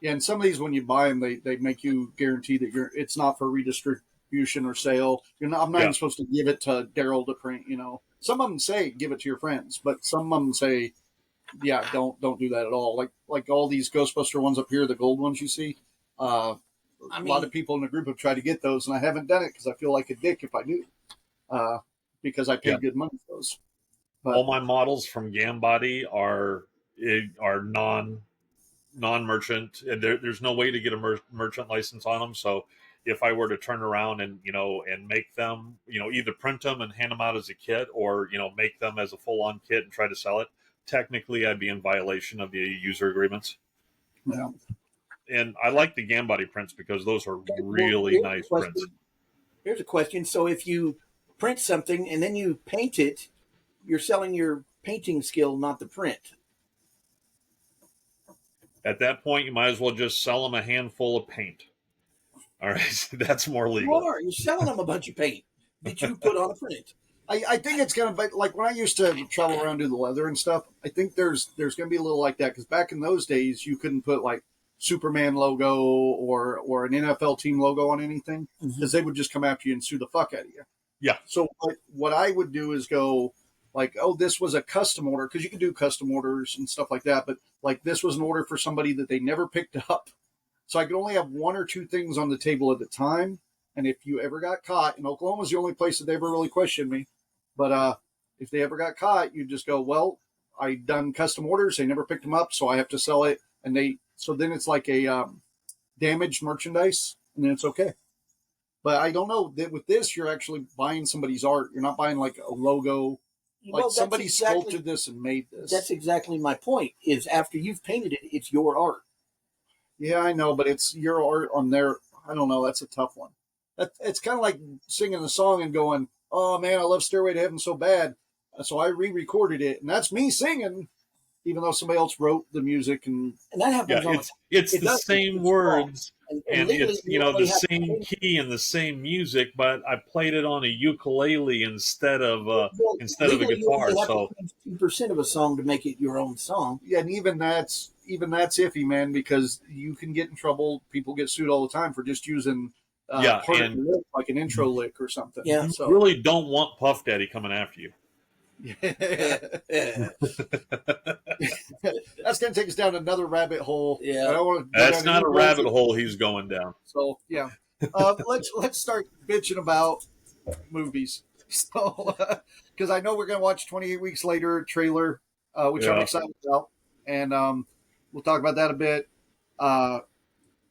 Speaker 1: Yeah, and some of these, when you buy them, they make you guarantee that it's not for redistribution or sale. I'm not even supposed to give it to Daryl to print. Some of them say give it to your friends, but some of them say, yeah, don't do that at all. Like all these Ghostbuster ones up here, the gold ones you see. A lot of people in the group have tried to get those, and I haven't done it because I feel like a dick if I do. Because I paid good money for those. But
Speaker 2: all my models from Gambody are non-merchant. There's no way to get a merchant license on them. So if I were to turn around and and make them, either print them and hand them out as a kit, or make them as a full-on kit and try to sell it, technically I'd be in violation of the user agreements.
Speaker 1: Yeah.
Speaker 2: and I like the Gambody prints because those are
Speaker 3: Okay, well,
Speaker 2: really nice prints.
Speaker 3: Here's a question. So if you print something and then you paint it, you're selling your painting skill, not the print.
Speaker 2: At that point, you might as well just sell them a handful of paint. All right, that's more
Speaker 3: You
Speaker 2: legal.
Speaker 3: are. You're selling them a bunch of paint that you put on a print.
Speaker 1: I think it's gonna be like when I used to travel around do the leather and stuff. I think there's gonna be a little like that because back in those days you couldn't put like Superman logo or an NFL team logo on anything because they would just come after you and sue the fuck out of you.
Speaker 2: Yeah.
Speaker 1: So what I would do is go like, oh, this was a custom order because you can do custom orders and stuff like that. But like this was an order for somebody that they never picked up, so I could only have one or two things on the table at the time. And if you ever got caught, and Oklahoma's the only place that they ever really questioned me. But if they ever got caught, you just go, well, I done custom orders. They never picked them up, so I have to sell it. And so then it's like a damaged merchandise, and then it's okay. But I don't know that with this, you're actually buying somebody's art. You're not buying like a logo. Like somebody sculpted this and made this.
Speaker 3: That's exactly my point. Is after you've painted it, it's your art.
Speaker 1: Yeah, I know, but it's your art on their. I don't know. That's a tough one. It's kind of like singing a song and going, oh man, I love Stairway to Heaven so bad. So I re-recorded it, and that's me singing, even though somebody else wrote the music. And
Speaker 3: that happens.
Speaker 2: Yeah, it's the same words, and it's the same key and the same music, but I played it on a ukulele instead of a guitar. So
Speaker 3: 2% of a song to make it your own song.
Speaker 1: Yeah, and even that's iffy, man, because you can get in trouble. People get sued all the time for just using. Like an intro lick or something.
Speaker 3: Yeah,
Speaker 2: so you really don't want Puff Daddy coming after you.
Speaker 1: Yeah. That's going to take us down another rabbit hole.
Speaker 3: Yeah,
Speaker 1: I don't want to
Speaker 2: that's not a rabbit hole he's going down.
Speaker 1: So yeah, let's start bitching about movies. So because I know we're going to watch 28 Weeks Later trailer, which I'm excited about, and we'll talk about that a bit.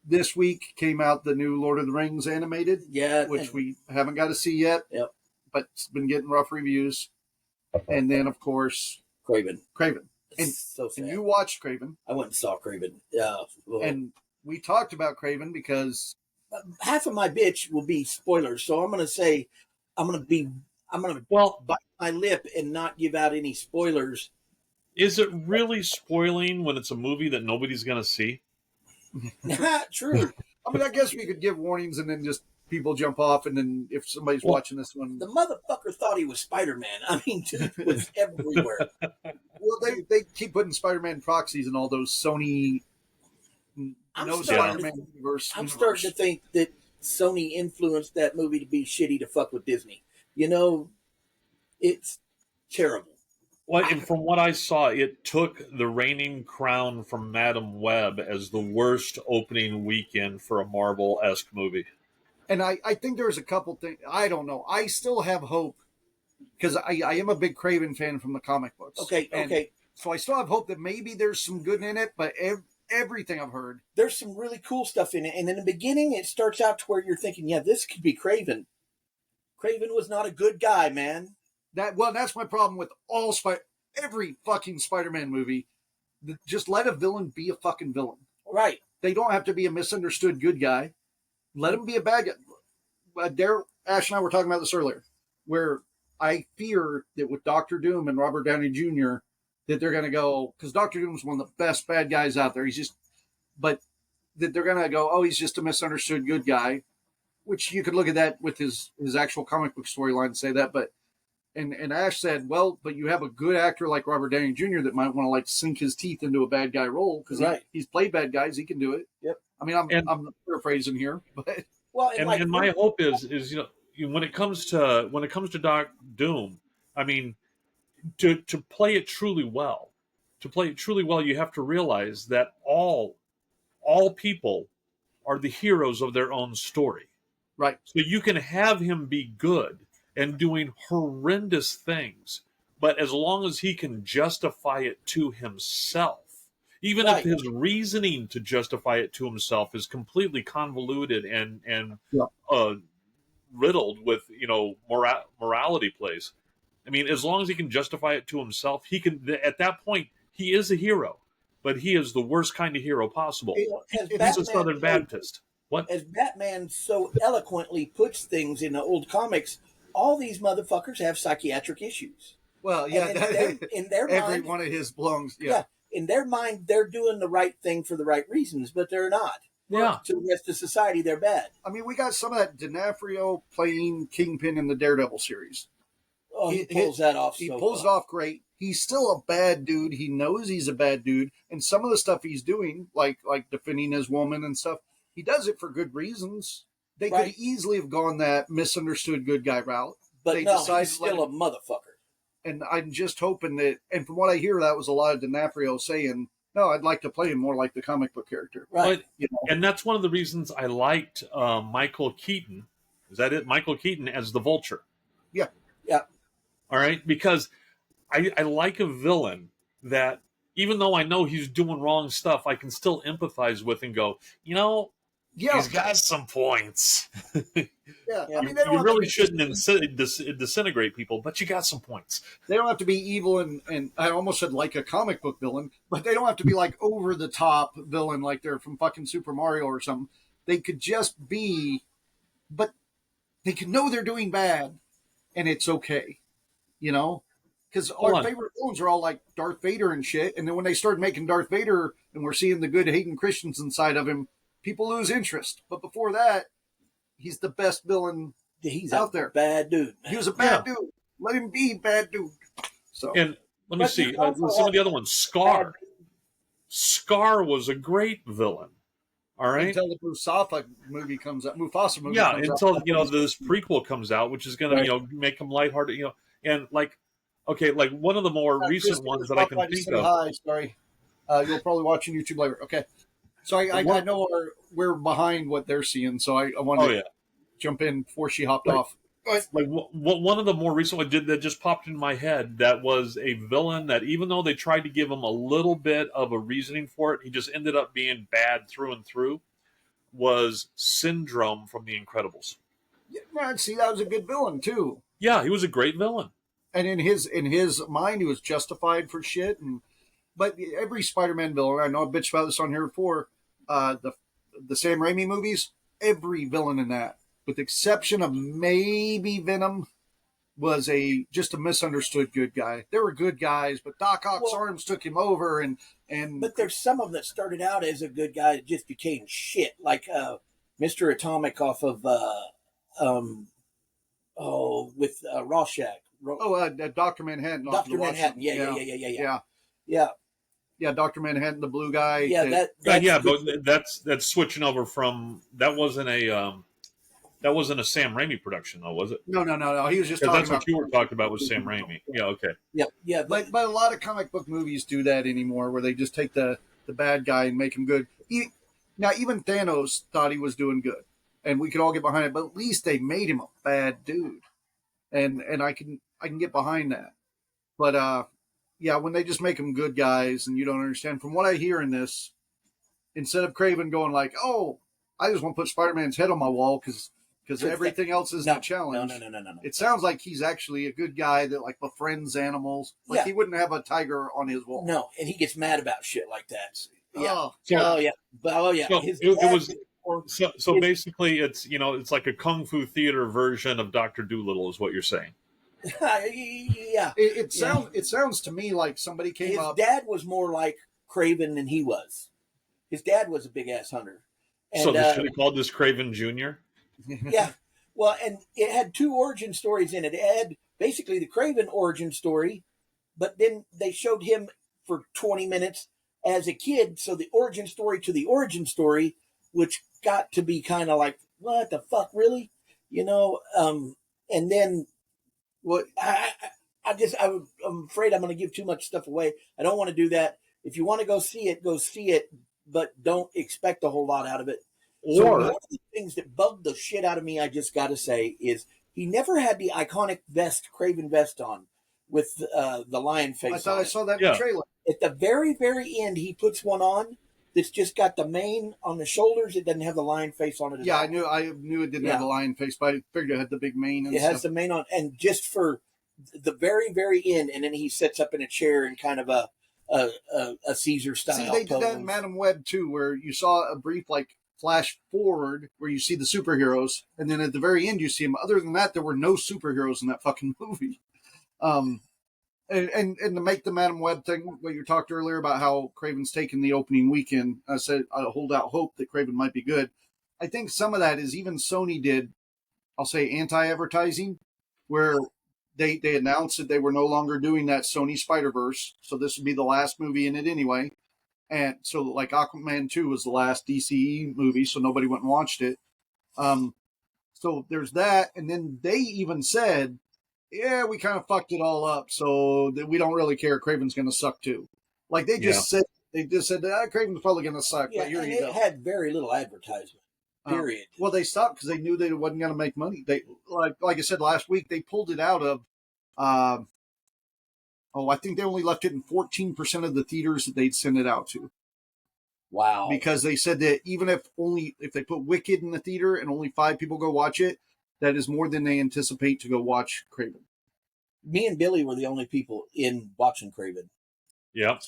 Speaker 1: This week came out the new Lord of the Rings animated, which we haven't got to see yet.
Speaker 3: Yep,
Speaker 1: but it's been getting rough reviews. And then, of course,
Speaker 3: Kraven.
Speaker 1: And,
Speaker 3: so sad.
Speaker 1: And you watched Kraven.
Speaker 3: I went and saw Kraven. Yeah,
Speaker 1: and we talked about Kraven because
Speaker 3: half of my bitch will be spoilers. So I'm going to say, I'm going to bite my lip and not give out any spoilers.
Speaker 2: Is it really spoiling when it's a movie that nobody's going to see?
Speaker 3: True.
Speaker 1: I mean, I guess we could give warnings and then just people jump off, and then if somebody's watching this one,
Speaker 3: the motherfucker thought he was Spider-Man. I mean, it was everywhere.
Speaker 1: Well, they keep putting Spider-Man proxies in all those Sony Spider-Man universe.
Speaker 3: I'm starting to think that Sony influenced that movie to be shitty to fuck with Disney. It's terrible.
Speaker 2: Well, and from what I saw, it took the reigning crown from Madam Web as the worst opening weekend for a Marvel-esque movie.
Speaker 1: And I think there's a couple things. I don't know. I still have hope because I am a big Kraven fan from the comic books.
Speaker 3: Okay.
Speaker 1: So I still have hope that maybe there's some good in it, but everything I've heard.
Speaker 3: There's some really cool stuff in it. And in the beginning, it starts out to where you're thinking, yeah, this could be Kraven. Kraven was not a good guy, man.
Speaker 1: That's my problem with every fucking Spider-Man movie. Just let a villain be a fucking villain.
Speaker 3: Right.
Speaker 1: They don't have to be a misunderstood good guy. Let him be a bad guy. Ash and I were talking about this earlier, where I fear that with Dr. Doom and Robert Downey Jr., that they're going to go, because Dr. Doom's one of the best bad guys out there. But that they're going to go, oh, he's just a misunderstood good guy, which you could look at that with his actual comic book storyline and say that. But and Ash said, well, but you have a good actor like Robert Downey Jr. that might want to like sink his teeth into a bad guy role because he's played bad guys. He can do it.
Speaker 3: Yep.
Speaker 1: I mean, I'm paraphrasing here, but
Speaker 2: and my hope is when it comes to Doc Doom, I mean, to play it truly well, you have to realize that all people are the heroes of their own story.
Speaker 1: Right.
Speaker 2: So you can have him be good and doing horrendous things, but as long as he can justify it to himself, even if his reasoning to justify it to himself is completely convoluted and riddled with morality plays. I mean, as long as he can justify it to himself, he can. At that point, he is a hero. but he is the worst kind of hero possible.
Speaker 3: As
Speaker 2: He's a Southern Baptist. What?
Speaker 3: As Batman so eloquently puts things in the old comics, all these motherfuckers have psychiatric issues.
Speaker 1: Well, yeah,
Speaker 3: in their
Speaker 1: every
Speaker 3: mind,
Speaker 1: one of his belongs.
Speaker 3: yeah, in their mind, they're doing the right thing for the right reasons, but they're not.
Speaker 2: Yeah.
Speaker 3: To the rest of society, they're bad.
Speaker 1: I mean, we got some of that D'Onofrio playing Kingpin in the Daredevil series.
Speaker 3: Oh, he pulls that off.
Speaker 1: He pulls it off great. He's still a bad dude. He knows he's a bad dude, and some of the stuff he's doing, like defending his woman and stuff, he does it for good reasons. They could easily have gone that misunderstood good guy route,
Speaker 3: but
Speaker 1: they
Speaker 3: no,
Speaker 1: decided
Speaker 3: he's still a motherfucker.
Speaker 1: And I'm just hoping that, and from what I hear, that was a lot of D'Onofrio saying, no, I'd like to play him more like the comic book character.
Speaker 3: Right.
Speaker 2: But, you know? And that's one of the reasons I liked Michael Keaton. Is that it? Michael Keaton as the Vulture.
Speaker 1: Yeah.
Speaker 3: Yeah.
Speaker 2: All right. Because I like a villain that, even though I know he's doing wrong stuff, I can still empathize with and go, you know, he's got some points.
Speaker 1: Yeah.
Speaker 3: Yeah.
Speaker 1: I mean,
Speaker 2: you really shouldn't disintegrate people, but you got some points.
Speaker 1: They don't have to be evil and I almost said like a comic book villain, but they don't have to be like over the top villain like they're from fucking Super Mario or something. They could just be, but they can know they're doing bad and it's okay, you know? Because our favorite villains are all like Darth Vader and shit. And then when they started making Darth Vader and we're seeing the good Hayden Christensen side of him, people lose interest. But before that, he's the best villain out there.
Speaker 3: Bad dude.
Speaker 1: He was a bad dude. Let him be bad dude. So,
Speaker 2: and let me see some of the other ones. Scar. Scar was a great villain. All right.
Speaker 1: Until the Mufasa movie comes out.
Speaker 2: Yeah, until this prequel comes out, which is going to make him lighthearted. And like one of the more recent ones that I can think of.
Speaker 1: Hi, sorry. You'll probably watch on YouTube later. Okay. So I know we're behind what they're seeing, so I wanted to jump in before she hopped off.
Speaker 2: Like one of the more recent ones that just popped in my head, that was a villain that, even though they tried to give him a little bit of a reasoning for it, he just ended up being bad through and through, was Syndrome from The Incredibles.
Speaker 1: Yeah, see, that was a good villain too.
Speaker 2: Yeah, he was a great villain.
Speaker 1: And in his mind, he was justified for shit. But every Spider-Man villain, I know I bitched about this on here before, the Sam Raimi movies, every villain in that, with the exception of maybe Venom, was just a misunderstood good guy. They were good guys, but Doc Ock's arms took him over, and
Speaker 3: but there's some of them that started out as a good guy that just became shit, like Mr. Atomic off of with Rorschach.
Speaker 1: Dr. Manhattan.
Speaker 3: Dr. Manhattan.
Speaker 1: Yeah, Dr. Manhattan, the blue guy.
Speaker 3: Yeah,
Speaker 2: but that's switching over from that wasn't a Sam Raimi production, though, was it?
Speaker 1: No. He was just talking
Speaker 2: that's what you were talking about with Sam Raimi. Yeah, okay.
Speaker 3: Yeah.
Speaker 1: But a lot of comic book movies do that anymore, where they just take the bad guy and make him good. Now, even Thanos thought he was doing good, and we could all get behind it. But at least they made him a bad dude, and I can get behind that. But when they just make them good guys, and you don't understand. From what I hear in this, instead of Kraven going like, "Oh, I just want to put Spider-Man's head on my wall because everything else is a challenge."
Speaker 3: No.
Speaker 1: It sounds like he's actually a good guy that like befriends animals. Like he wouldn't have a tiger on his wall.
Speaker 3: No, and he gets mad about shit like that. Yeah.
Speaker 2: So basically, it's like a kung fu theater version of Dr. Dolittle, is what you're saying.
Speaker 3: Yeah.
Speaker 1: It sounds to me like somebody came up.
Speaker 3: His dad was more like Kraven than he was. His dad was a big ass hunter. And,
Speaker 2: so they should have called this Kraven Jr.?
Speaker 3: Yeah. Well, and it had two origin stories in it. It had basically the Kraven origin story, but then they showed him for 20 minutes as a kid. So the origin story to the origin story, which got to be kind of like, what the fuck, really? And then what I'm afraid I'm going to give too much stuff away. I don't want to do that. If you want to go see it, but don't expect a whole lot out of it. So one of the things that bugged the shit out of me, I just got to say, is he never had the iconic Kraven vest on with the lion face.
Speaker 1: I thought I saw that in the trailer.
Speaker 3: At the very, very end, he puts one on that's just got the mane on the shoulders. It doesn't have the lion face on it.
Speaker 1: I knew it didn't have the lion face, but I figured it had the big mane. And
Speaker 3: it has the mane on, and just for the very, very end, and then he sits up in a chair and kind of a Caesar style.
Speaker 1: See, they did that in
Speaker 3: pose.
Speaker 1: Madam Web too, where you saw a brief like flash forward where you see the superheroes, and then at the very end you see them. Other than that, there were no superheroes in that fucking movie. And to make the Madam Web thing, what you talked earlier about how Kraven's taken the opening weekend, I said I hold out hope that Kraven might be good. I think some of that is even Sony did, I'll say, anti-advertising, where they announced that they were no longer doing that Sony Spider-Verse, so this would be the last movie in it anyway. And so, like, Aquaman 2 was the last DCE movie, so nobody went and watched it. So there's that, and then they even said, yeah, we kind of fucked it all up, so that we don't really care. Kraven's going to suck too. Like they just said, Kraven's probably going to suck.
Speaker 3: Yeah,
Speaker 1: but here
Speaker 3: and
Speaker 1: you
Speaker 3: it
Speaker 1: go.
Speaker 3: had very little advertisement. Period.
Speaker 1: Well, they stopped because they knew they wasn't going to make money. They like I said last week, they pulled it out of. I think they only left it in 14% of the theaters that they'd send it out to.
Speaker 3: Wow.
Speaker 1: Because they said that even if they put Wicked in the theater and only 5 people go watch it, that is more than they anticipate to go watch Kraven.
Speaker 3: Me and Billy were the only people in watching Kraven.
Speaker 2: Yep.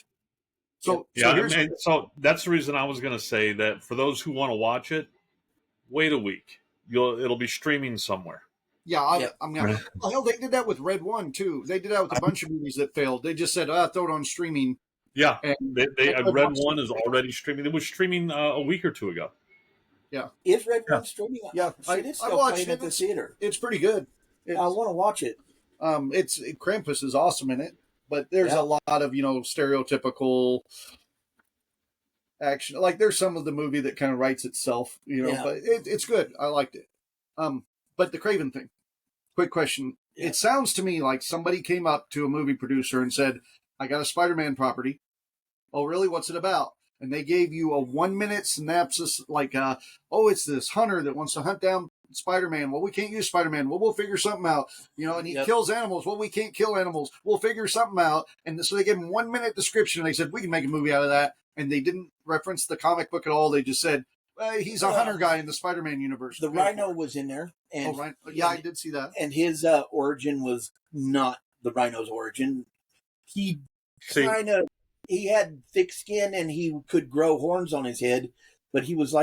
Speaker 1: So
Speaker 2: that's the reason I was going to say that for those who want to watch it, wait a week. It'll be streaming somewhere.
Speaker 1: Yeah, hell, they did that with Red One too. They did that with a bunch of movies that failed. They just said, throw it on streaming.
Speaker 2: Yeah,
Speaker 1: and
Speaker 2: Red One is already streaming. It was streaming a week or two ago.
Speaker 1: Yeah,
Speaker 3: is Red One streaming?
Speaker 1: Yeah,
Speaker 3: it's still playing at the theater.
Speaker 1: It's pretty good.
Speaker 3: I want to watch it.
Speaker 1: Krampus is awesome in it, but there's a lot of stereotypical action. Like there's some of the movie that kind of writes itself, but it's good. I liked it. But the Kraven thing. Quick question. Yeah. It sounds to me like somebody came up to a movie producer and said, I got a Spider-Man property. Oh, really? What's it about? And they gave you a 1-minute synopsis like, it's this hunter that wants to hunt down Spider-Man. Well, we can't use Spider-Man. Well, we'll figure something out. And he kills animals. Well, we can't kill animals. We'll figure something out. And so they gave him 1-minute description. And they said, we can make a movie out of that. And they didn't reference the comic book at all. They just said, he's a hunter guy in the Spider-Man universe.
Speaker 3: The Rhino was in there. And,
Speaker 1: right. Yeah, I did see that.
Speaker 3: And his origin was not the Rhino's origin. He had thick skin and he could grow horns on his head, but he was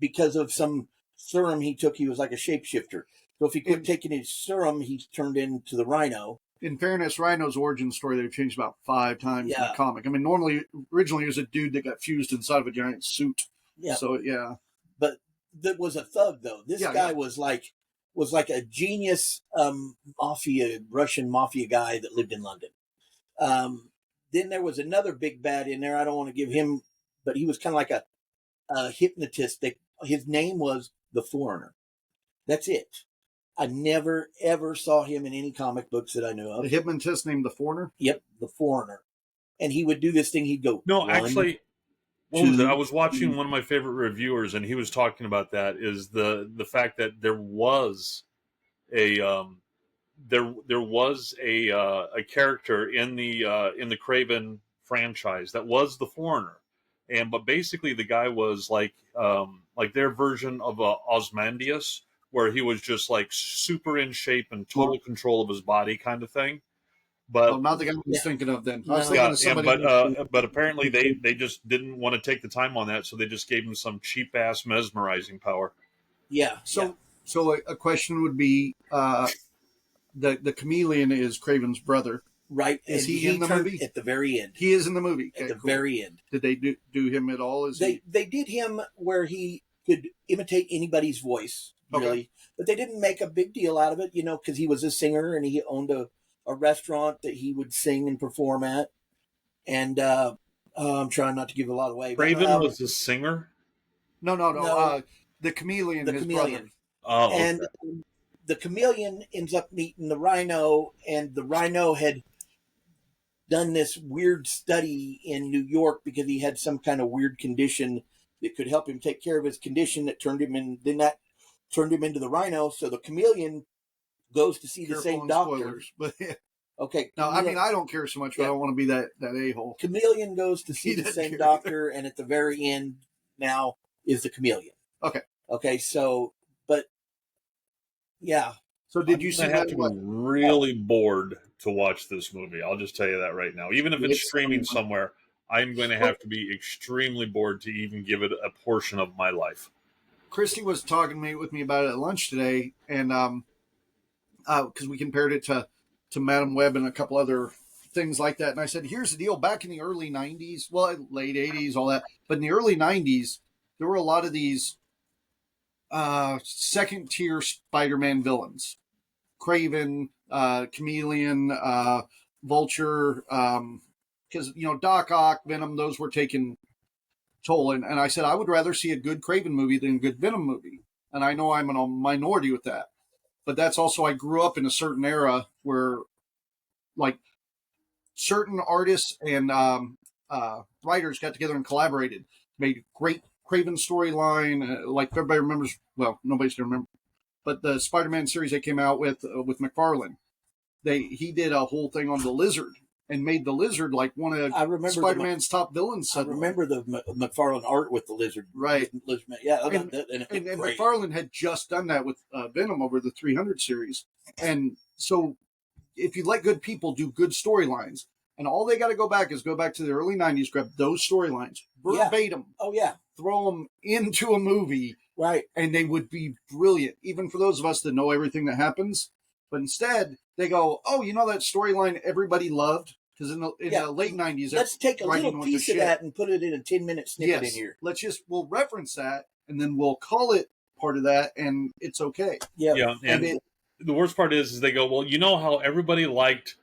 Speaker 3: because of some serum he took, he was like a shapeshifter. So if he quit taking his serum, he turned into the Rhino.
Speaker 1: In fairness, Rhino's origin story, they've changed about 5 times in the comic. I mean, originally he was a dude that got fused inside of a giant suit. Yeah. So, yeah.
Speaker 3: But that was a thug, though. This guy was like a genius Russian mafia guy that lived in London. Then there was another big bad in there. I don't want to give him, but he was kind of like a hypnotist. His name was The Foreigner. That's it. I never, ever saw him in any comic books that I knew of.
Speaker 1: The hypnotist named The Foreigner?
Speaker 3: Yep, The Foreigner. And he would do this thing. He'd go,
Speaker 2: no, actually, what was it? I was watching one of my favorite reviewers, and he was talking about that, is the fact that there was a character in the Kraven franchise that was the Foreigner, but basically the guy was like their version of Ozymandias, where he was just like super in shape and total control of his body, kind of thing. But
Speaker 1: not the guy I was thinking of then. I was thinking of somebody.
Speaker 2: But apparently they just didn't want to take the time on that, so they just gave him some cheap ass mesmerizing power.
Speaker 3: Yeah.
Speaker 1: So a question would be. The chameleon is Kraven's brother.
Speaker 3: Right.
Speaker 1: Is he in the movie?
Speaker 3: At the very end.
Speaker 1: He is in the movie.
Speaker 3: At the very end.
Speaker 1: Did they do him at all?
Speaker 3: They did him where he could imitate anybody's voice, really. Okay. But they didn't make a big deal out of it, because he was a singer and he owned a restaurant that he would sing and perform at. And I'm trying not to give a lot away.
Speaker 2: Kraven was a singer?
Speaker 1: No. The chameleon.
Speaker 3: The
Speaker 1: his
Speaker 3: chameleon.
Speaker 2: Brother. Oh, okay.
Speaker 3: And the chameleon ends up meeting the Rhino, and the Rhino had done this weird study in New York because he had some kind of weird condition that could help him take care of his condition that turned him in. Then that turned him into the Rhino. So the chameleon goes to see the same doctor.
Speaker 1: Spoilers, but yeah.
Speaker 3: Okay.
Speaker 1: No, I mean, I don't care so much, but I don't want to be that a-hole.
Speaker 3: Chameleon goes to see the same doctor, and at the very end now is the chameleon.
Speaker 1: Okay.
Speaker 3: Okay, so, but, yeah.
Speaker 1: So did you see
Speaker 2: that? I have to be really bored to watch this movie. I'll just tell you that right now. Even if it's streaming somewhere, I'm going to have to be extremely bored to even give it a portion of my life.
Speaker 1: Christy was talking with me about it at lunch today, and because we compared it to Madam Web and a couple other things like that. And I said, here's the deal. Back in the early 90s, well, late 80s, all that. But in the early 90s, there were a lot of these second-tier Spider-Man villains. Kraven, Chameleon, Vulture, because, Doc Ock, Venom, those were taking toll. And I said, I would rather see a good Kraven movie than a good Venom movie. And I know I'm in a minority with that. But that's also, I grew up in a certain era where, like, certain artists and writers got together and collaborated, made great Kraven storyline. Like everybody remembers, well, nobody's going to remember, but the Spider-Man series they came out with McFarlane, he did a whole thing on the Lizard and made the Lizard like one of Spider-Man's top villains.
Speaker 3: I remember the McFarlane art with the Lizard.
Speaker 1: Right.
Speaker 3: Yeah.
Speaker 1: And McFarlane had just done that with Venom over the 300 series. And so if you let good people do good storylines, and all they got to go back to the early 90s, grab those storylines, verbatim.
Speaker 3: Yeah. Oh, yeah.
Speaker 1: Throw them into a movie.
Speaker 3: Right.
Speaker 1: And they would be brilliant, even for those of us that know everything that happens. But instead, they go, oh, that storyline everybody loved? Because in the late 90s,
Speaker 3: let's take a little piece of that and put it in a 10-minute snippet in here.
Speaker 1: We'll reference that, and then we'll call it part of that, and it's okay.
Speaker 2: Yeah. And the worst part is they go, well, how everybody liked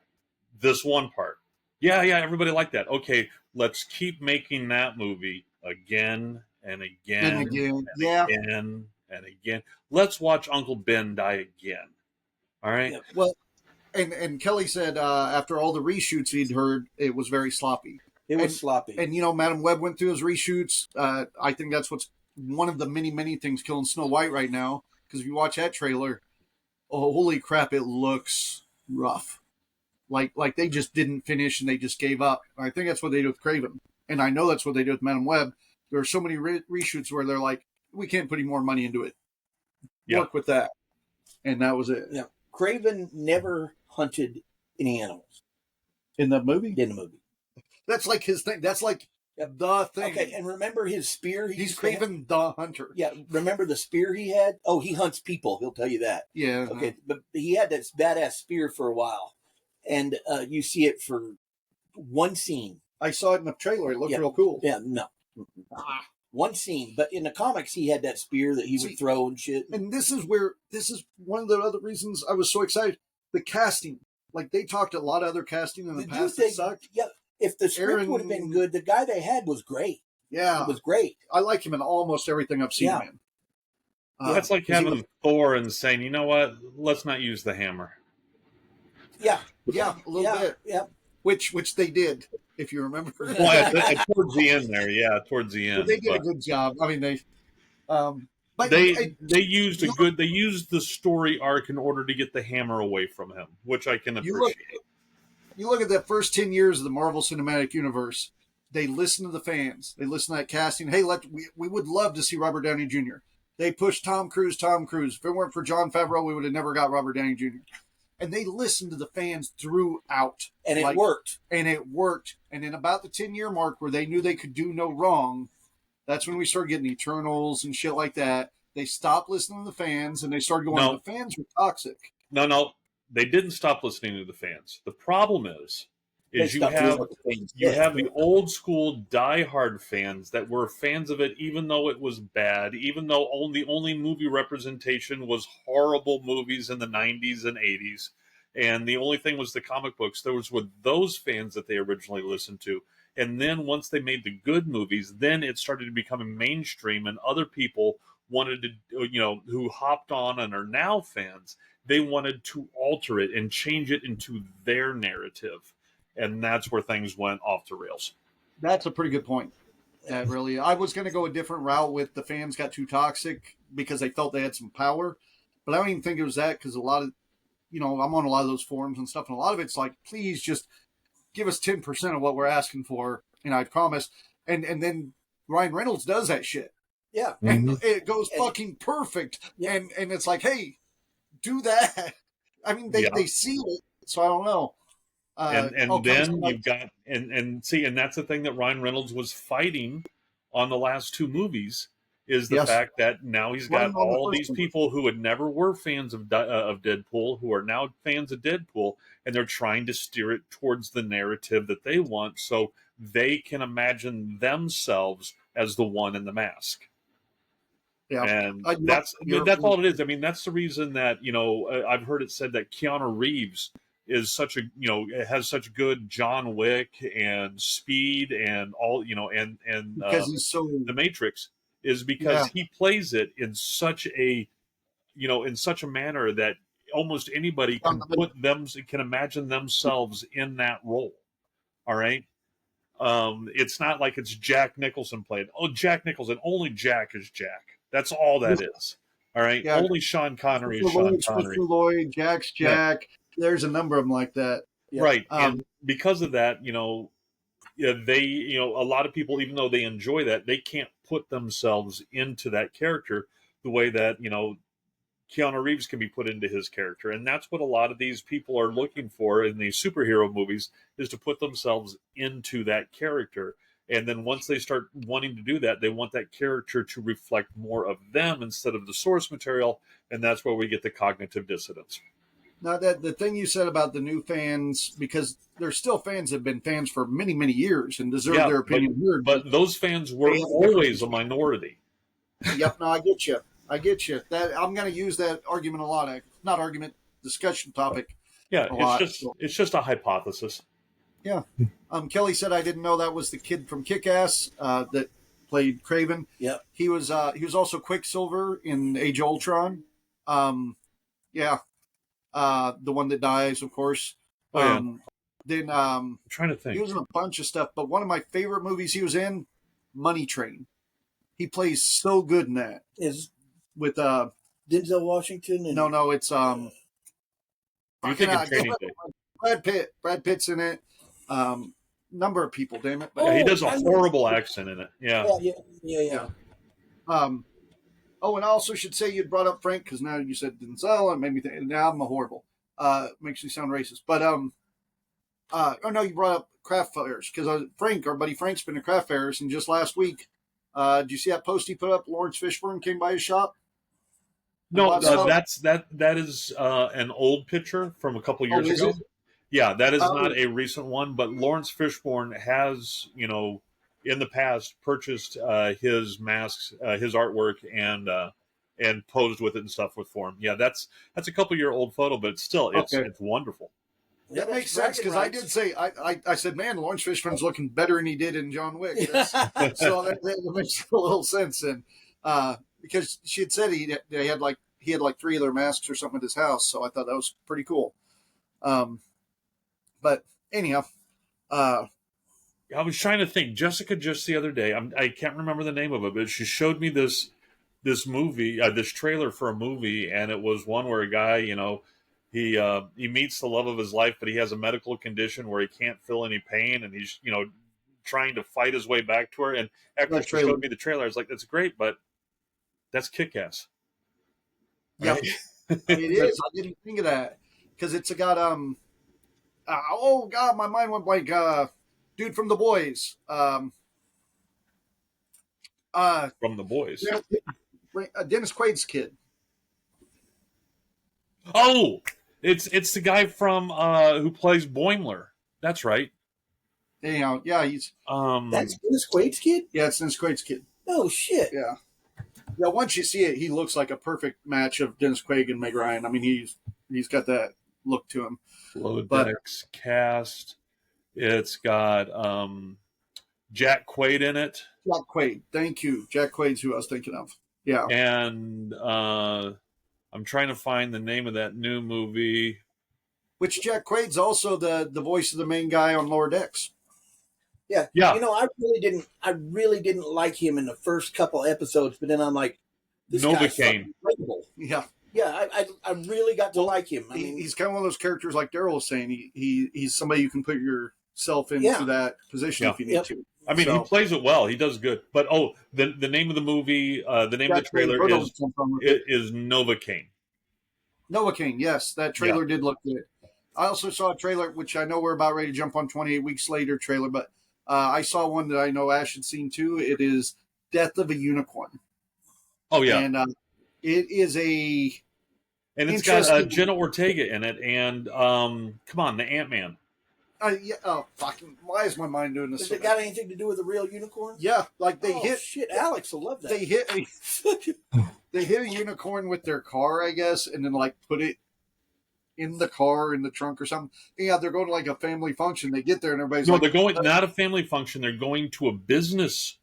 Speaker 2: this one part. Yeah, everybody liked that. Okay, let's keep making that movie again and again and again and again. Let's watch Uncle Ben die again. All right?
Speaker 1: Yeah. Well, and Kelly said after all the reshoots he'd heard, it was very sloppy.
Speaker 3: It was sloppy.
Speaker 1: And, Madam Web went through his reshoots. I think that's what's one of the many, many things killing Snow White right now. Because if you watch that trailer, oh, holy crap, it looks rough. Like they just didn't finish and they just gave up. I think that's what they did with Kraven. And I know that's what they did with Madam Web. There are so many reshoots where they're like, we can't put any more money into it. Work with that. And that was it.
Speaker 3: Yeah. Kraven never hunted any animals.
Speaker 1: In the movie?
Speaker 3: In the movie.
Speaker 1: That's like his thing. That's like the thing.
Speaker 3: Okay, and remember his spear?
Speaker 1: He's Kraven the Hunter.
Speaker 3: Yeah, remember the spear he had? Oh, he hunts people. He'll tell you that.
Speaker 1: Yeah.
Speaker 3: Okay, but he had that badass spear for a while. And you see it for one scene.
Speaker 1: I saw it in the trailer. It looked real cool.
Speaker 3: Yeah, no. One scene. But in the comics, he had that spear that he would throw and shit.
Speaker 1: And this is one of the other reasons I was so excited. The casting. Like, they talked a lot of other casting in the past that sucked.
Speaker 3: Yeah, if the script would have been good, the guy they had was great.
Speaker 1: Yeah.
Speaker 3: It was great.
Speaker 1: I like him in almost everything I've seen him in.
Speaker 2: That's like having Thor and saying, you know what, let's not use the hammer.
Speaker 3: Yeah.
Speaker 1: Yeah, a little bit.
Speaker 3: Yeah.
Speaker 1: Which they did, if you remember.
Speaker 2: Well, towards the end there, towards the end.
Speaker 1: But they did a good job. I mean,
Speaker 2: they used the story arc in order to get the hammer away from him, which I can appreciate.
Speaker 1: You look at the first 10 years of the Marvel Cinematic Universe. They listen to the fans. They listen to that casting. Hey, we would love to see Robert Downey Jr. They pushed Tom Cruise. If it weren't for Jon Favreau, we would have never got Robert Downey Jr. And they listened to the fans throughout.
Speaker 3: And it worked.
Speaker 1: And it worked. And in about the 10-year mark where they knew they could do no wrong, that's when we started getting Eternals and shit like that. They stopped listening to the fans, and they started going, the fans were toxic.
Speaker 2: No. They didn't stop listening to the fans. The problem is you have the old school diehard fans that were fans of it even though it was bad, even though the only movie representation was horrible movies in the 90s and 80s, and the only thing was the comic books. There was with those fans that they originally listened to. And then once they made the good movies, then it started becoming mainstream, and other people wanted to, who hopped on and are now fans, they wanted to alter it and change it into their narrative. And that's where things went off the rails.
Speaker 1: That's a pretty good point. Really, I was going to go a different route with the fans got too toxic because they felt they had some power. But I don't even think it was that, because a lot of, I'm on a lot of those forums and stuff, and a lot of it's like, please just give us 10% of what we're asking for, and I promise. And then Ryan Reynolds does that shit.
Speaker 3: Yeah.
Speaker 1: And it goes fucking perfect. Yeah. And it's like, hey, do that. I mean, they see it, so I don't know.
Speaker 2: And then
Speaker 1: comes
Speaker 2: you've got and see, and that's the thing that Ryan Reynolds was fighting on the last two movies, is the
Speaker 1: yes,
Speaker 2: fact that now he's got
Speaker 1: running on the
Speaker 2: all
Speaker 1: first
Speaker 2: these
Speaker 1: one.
Speaker 2: people who had never were fans of Deadpool, who are now fans of Deadpool, and they're trying to steer it towards the narrative that they want, so they can imagine themselves as the one in the mask.
Speaker 1: Yeah,
Speaker 2: And
Speaker 1: yep,
Speaker 2: that's all it is. I mean, that's the reason that, I've heard it said that Keanu Reeves is such a, has such good John Wick and speed and all,
Speaker 1: because he's so
Speaker 2: the Matrix, is
Speaker 1: yeah.
Speaker 2: because he plays it in such a, in such a manner that almost anybody can imagine themselves in that role. All right. It's not like it's Jack Nicholson played. Oh, Jack Nicholson. Only Jack is Jack. That's all that is. All right.
Speaker 1: Yeah,
Speaker 2: Only Sean Connery is
Speaker 1: Christopher
Speaker 2: Sean
Speaker 1: Lloyd,
Speaker 2: Connery.
Speaker 1: Christopher Lloyd, Jack's
Speaker 2: Yeah.
Speaker 1: Jack. There's a number of them like that.
Speaker 3: Yep.
Speaker 2: Right. And because of that, yeah, they, a lot of people, even though they enjoy that, they can't put themselves into that character the way that, Keanu Reeves can be put into his character. And that's what a lot of these people are looking for in these superhero movies, is to put themselves into that character. And then once they start wanting to do that, they want that character to reflect more of them instead of the source material. And that's where we get the cognitive dissonance.
Speaker 1: Now, that the thing you said about the new fans, because there's still fans that have been fans for many, many years and deserve their opinion heard.
Speaker 2: But those fans were always a minority.
Speaker 1: Yep, no, I get you. I get you. That I'm going to use that argument a lot. Not argument, discussion topic.
Speaker 2: Yeah, it's just a hypothesis.
Speaker 1: Yeah. Kelly said I didn't know that was the kid from Kick-Ass that played Kraven.
Speaker 3: Yep.
Speaker 1: He was also Quicksilver in Age of Ultron. Yeah. The one that dies, of course.
Speaker 2: Oh, yeah.
Speaker 1: Then
Speaker 2: I'm trying to think.
Speaker 1: He was in a bunch of stuff, but one of my favorite movies he was in, Money Train. He plays so good in that.
Speaker 3: Is
Speaker 1: with
Speaker 3: Denzel Washington? And,
Speaker 1: no, it's
Speaker 2: You're thinking Training Day.
Speaker 1: Brad Pitt. Brad Pitt's in it. Number of people, damn it.
Speaker 2: Yeah, he does a horrible accent in it. Yeah.
Speaker 3: Yeah.
Speaker 1: Oh, and I also should say you brought up Frank, because now you said Denzel and made me think. Now I'm a horrible. Makes me sound racist. But oh no, you brought up craft fairs, because Frank, our buddy Frank's been to craft fairs, and just last week, did you see that post he put up? Lawrence Fishburne came by his shop.
Speaker 2: No, that is an old picture from a couple years ago. Yeah, that is not a recent one, but Lawrence Fishburne has, in the past purchased his masks, his artwork, and posed with it and stuff for him. Yeah, that's a couple-year old photo, but it's wonderful.
Speaker 1: That makes sense, because I did say I said, man, Lawrence Fishburne's looking better than he did in John Wick. So that makes a little sense, and because she had said he had like 3 of their masks or something at his house, so I thought that was pretty cool. But anyhow,
Speaker 2: I was trying to think. Jessica just the other day, I can't remember the name of it, but she showed me this movie, this trailer for a movie, and it was one where a guy, he meets the love of his life, but he has a medical condition where he can't feel any pain, and he's trying to fight his way back to her. And after she showed me the trailer, I was like, "That's great, but that's Kick-Ass."
Speaker 1: Yeah, right? It is. I didn't think of that, because it's got oh god, my mind went blank. Dude from The Boys.
Speaker 2: From The Boys.
Speaker 1: Dennis Quaid's kid.
Speaker 2: Oh, it's the guy from who plays Boimler. That's right.
Speaker 1: Anyhow, yeah, he's
Speaker 3: that's Dennis Quaid's kid.
Speaker 1: Yeah, it's Dennis Quaid's kid.
Speaker 3: Oh shit.
Speaker 1: Yeah. Yeah, once you see it, he looks like a perfect match of Dennis Quaid and Meg Ryan. I mean, he's got that look to him.
Speaker 2: Lodex cast. It's got Jack Quaid in it.
Speaker 1: Jack Quaid, thank you. Jack Quaid's who I was thinking of. Yeah.
Speaker 2: And I'm trying to find the name of that new movie.
Speaker 1: Which Jack Quaid's also the voice of the main guy on Lower Decks.
Speaker 3: Yeah. I really didn't like him in the first couple episodes, but then I'm like, this guy's fucking likable.
Speaker 1: Yeah.
Speaker 3: Yeah, I really got to like him. I mean,
Speaker 1: he's kind of one of those characters, like Daryl was saying. He's somebody you can put yourself into that position if you need to.
Speaker 2: I mean, he plays it well. He does good. But the name of the movie, the name of the trailer is Novocaine.
Speaker 1: Novocaine, yes, that trailer did look good. I also saw a trailer, which I know we're about ready to jump on 28 Weeks Later trailer, but I saw one that I know Ash had seen too. It is Death of a Unicorn.
Speaker 2: Oh yeah,
Speaker 1: And it is a
Speaker 2: and it's got
Speaker 1: interesting.
Speaker 2: Jenna Ortega in it, and come on, the Ant-Man.
Speaker 1: Yeah, oh, fucking! Why is my mind doing this?
Speaker 3: Has it got anything to do with a real unicorn?
Speaker 1: Yeah, like they hit.
Speaker 3: Shit, Alex will love that.
Speaker 1: They hit a unicorn with their car, I guess, and then like put it in the car in the trunk or something. Yeah, they're going to like a family function. They get there and everybody's
Speaker 2: No,
Speaker 1: like,
Speaker 2: they're going not a family function. They're going to a business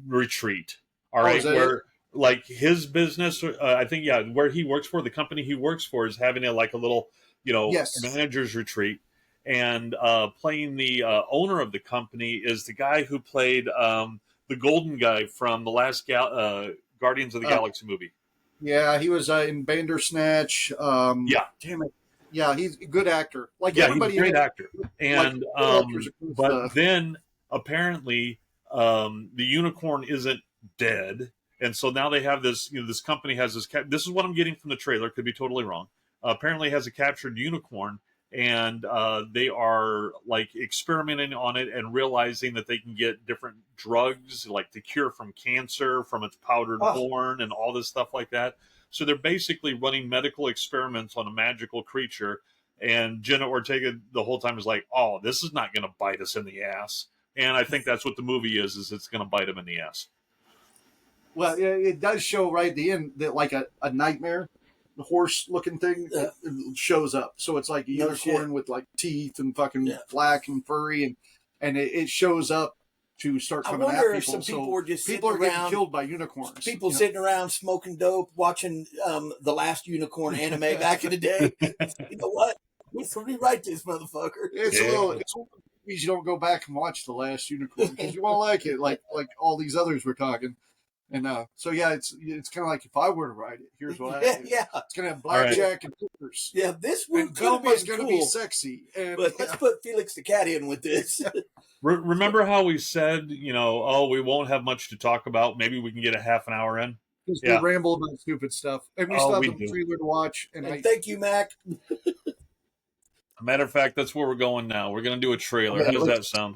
Speaker 2: retreat. All right, where like his business, I think, yeah, where he works for, the company he works for is having a little,
Speaker 1: yes,
Speaker 2: managers retreat, and playing the owner of the company is the guy who played the golden guy from the last Guardians of the Galaxy movie.
Speaker 1: Yeah, he was in Bandersnatch.
Speaker 2: Yeah,
Speaker 1: damn it. Yeah, he's a good actor. Like
Speaker 2: yeah,
Speaker 1: everybody,
Speaker 2: he's a great actor. And but
Speaker 1: the...
Speaker 2: then apparently the unicorn isn't dead, and so now they have this. This company has this. This is what I'm getting from the trailer. Could be totally wrong. Apparently, has a captured unicorn, and they are like experimenting on it and realizing that they can get different drugs, like the cure from cancer from its powdered horn and all this stuff like that. So they're basically running medical experiments on a magical creature. And Jenna Ortega the whole time is like, "Oh, this is not going to bite us in the ass." And I think that's what the movie is it's going to bite him in the ass.
Speaker 1: Well, it does show right at the end that like a nightmare, the horse-looking thing shows up. So it's like a unicorn with like teeth and fucking black and furry, and it shows up to start coming at people.
Speaker 3: Some people were just
Speaker 1: people are getting killed by unicorns.
Speaker 3: People sitting around smoking dope, watching the last unicorn anime back in the day. You know what? Let's rewrite this motherfucker.
Speaker 1: It's a little. You don't go back and watch the last unicorn because you won't like it, like all these others we're talking. And so yeah, it's kind of like if I were to write it, here's what I do. It's gonna have blackjack and hookers.
Speaker 3: Yeah, this one
Speaker 1: Velma's gonna be sexy.
Speaker 3: But let's put Felix the Cat in with this.
Speaker 2: Remember how we said, we won't have much to talk about. Maybe we can get a half an hour in.
Speaker 1: Because we ramble about stupid stuff, and we still have the trailer to watch. And
Speaker 3: thank you, Mac.
Speaker 2: Matter of fact, that's where we're going now. We're going to do a trailer. How does that sound?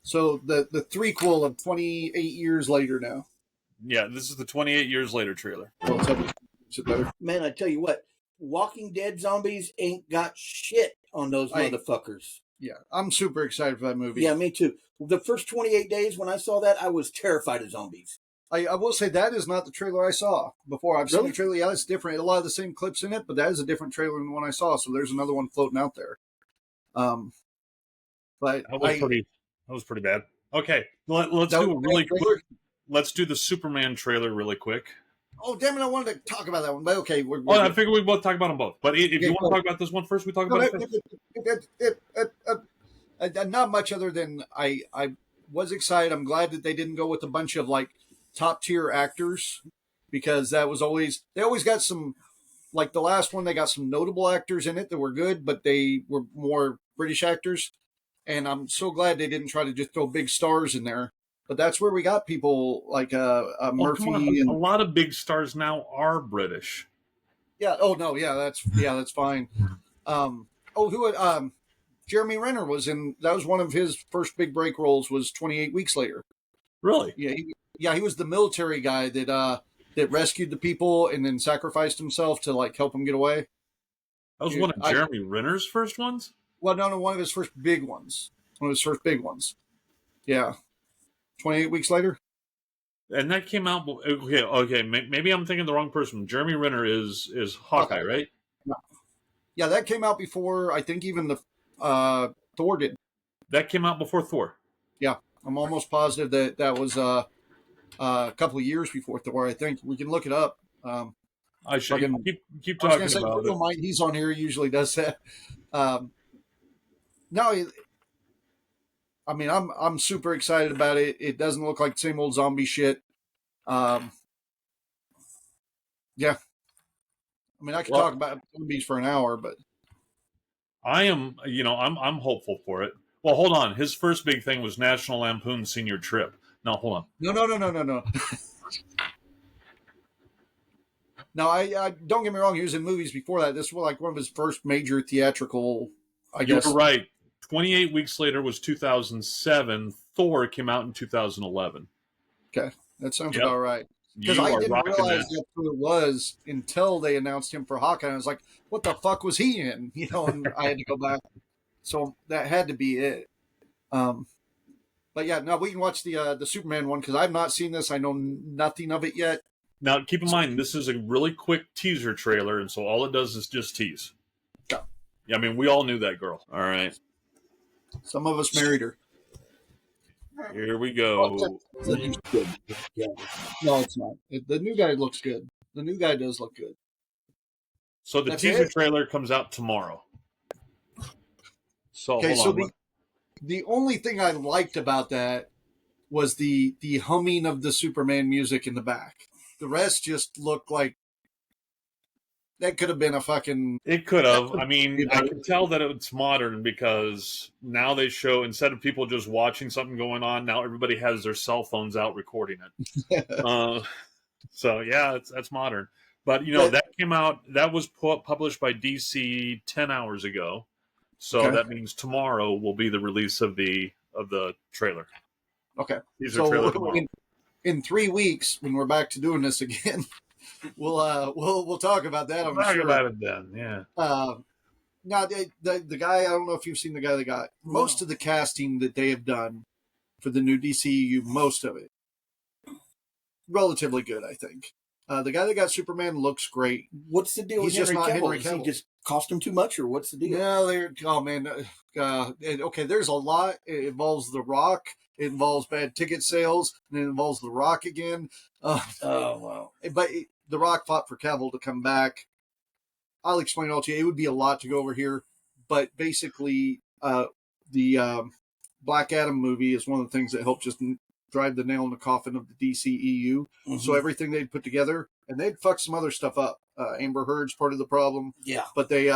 Speaker 1: So the threequel of 28 years later now.
Speaker 2: Yeah, this is the 28 years later trailer.
Speaker 1: Is it better?
Speaker 3: Man, I tell you what, Walking Dead zombies ain't got shit on those motherfuckers.
Speaker 1: Yeah, I'm super excited for that movie.
Speaker 3: Yeah, me too. The first 28 days when I saw that, I was terrified of zombies.
Speaker 1: I will say that is not the trailer I saw before. I've seen the trailer. Yeah, it's different. A lot of the same clips in it, but that is a different trailer than the one I saw. So there's another one floating out there. But
Speaker 2: that was pretty bad. Okay, let's do a really quick. Let's do the Superman trailer really quick.
Speaker 1: Oh, damn it! I wanted to talk about that one, but okay.
Speaker 2: I figured we'd both talk about them both. But if you want to talk about this one first, we talk about it first.
Speaker 1: Not much other than I was excited. I'm glad that they didn't go with a bunch of like top tier actors because they always got some, like the last one, they got some notable actors in it that were good, but they were more British actors. And I'm so glad they didn't try to just throw big stars in there. But that's where we got people like Murphy. And
Speaker 2: a lot of big stars now are British.
Speaker 1: Yeah. Oh no. Yeah. That's fine. Jeremy Renner was in. That was one of his first big break roles. Was 28 Weeks Later.
Speaker 2: Really?
Speaker 1: Yeah. He was the military guy that rescued the people and then sacrificed himself to like help them get away.
Speaker 2: That was one of Jeremy Renner's first ones.
Speaker 1: Well, no, one of his first big ones. Yeah. 28 Weeks Later.
Speaker 2: And that came out. Okay. Maybe I'm thinking the wrong person. Jeremy Renner is Hawkeye, right?
Speaker 1: Yeah, that came out before I think even the Thor did.
Speaker 2: That came out before Thor.
Speaker 1: Yeah, I'm almost positive that was a couple of years before Thor. I think we can look it up.
Speaker 2: I should keep talking about it.
Speaker 1: Mike, he's on here. He usually does that. No. I mean, I'm super excited about it. It doesn't look like the same old zombie shit. Yeah. I mean, I could talk about zombies for an hour, but
Speaker 2: I am, I'm hopeful for it. Well, hold on. His first big thing was National Lampoon's Senior Trip. No, hold on.
Speaker 1: No. No, I don't get me wrong. He was in movies before that. This was like one of his first major theatrical I
Speaker 2: You
Speaker 1: guess.
Speaker 2: were right. 28 weeks later was 2007. Thor came out in 2011.
Speaker 1: Okay, that sounds
Speaker 2: Yep.
Speaker 1: about right. Because
Speaker 2: You
Speaker 1: I
Speaker 2: are
Speaker 1: didn't
Speaker 2: rocking
Speaker 1: realize
Speaker 2: that.
Speaker 1: that's who it was until they announced him for Hawkeye. I was like, "What the fuck was he in?" And I had to go back. So that had to be it. Um, but yeah, no, we can watch the Superman one because I've not seen this. I know nothing of it yet.
Speaker 2: Now, keep in mind, this is a really quick teaser trailer, and so all it does is just tease.
Speaker 1: Yeah.
Speaker 2: Yeah, I mean, we all knew that girl. All right.
Speaker 1: Some of us married her.
Speaker 2: Here we go.
Speaker 3: Yeah.
Speaker 1: No, it's not. The new guy looks good. The new guy does look good.
Speaker 2: So the
Speaker 1: That's
Speaker 2: teaser
Speaker 1: it?
Speaker 2: trailer comes out tomorrow. So
Speaker 1: Okay, so
Speaker 2: hold on.
Speaker 1: the only thing I liked about that was the humming of the Superman music in the back. The rest just looked like that could have been a fucking.
Speaker 2: It could have. I mean, I
Speaker 1: about
Speaker 2: can tell that it's modern because now they show, instead of people just watching something going on, now everybody has their cell phones out recording it. So yeah, that's modern. But
Speaker 1: But
Speaker 2: that came out. That was published by DC 10 hours ago. So
Speaker 1: okay,
Speaker 2: that means tomorrow will be the release of the trailer.
Speaker 1: okay.
Speaker 2: Teaser trailer
Speaker 1: So
Speaker 2: tomorrow.
Speaker 1: in 3 weeks when we're back to doing this again, we'll talk about that. I'm
Speaker 2: Talk
Speaker 1: sure.
Speaker 2: about it then. Yeah.
Speaker 1: Now the guy, I don't know if you've seen the guy that got most of the casting that they have done for the new DCU. Most of it relatively good, I think. The guy that got Superman looks great.
Speaker 3: What's the deal
Speaker 1: He's
Speaker 3: with
Speaker 1: just
Speaker 3: Henry
Speaker 1: not
Speaker 3: Cavill?
Speaker 1: Henry
Speaker 3: Does he
Speaker 1: Cavill.
Speaker 3: just cost him too much, or what's the deal?
Speaker 1: No, oh man, okay. There's a lot. It involves The Rock. It involves bad ticket sales, and it involves The Rock again.
Speaker 3: Oh wow!
Speaker 1: But The Rock fought for Cavill to come back. I'll explain it all to you. It would be a lot to go over here, but basically, the Black Adam movie is one of the things that helped just drive the nail in the coffin of the DCEU.
Speaker 3: Mm-hmm.
Speaker 1: So everything they'd put together, and they'd fuck some other stuff up. Amber Heard's part of the problem.
Speaker 3: Yeah,
Speaker 1: but they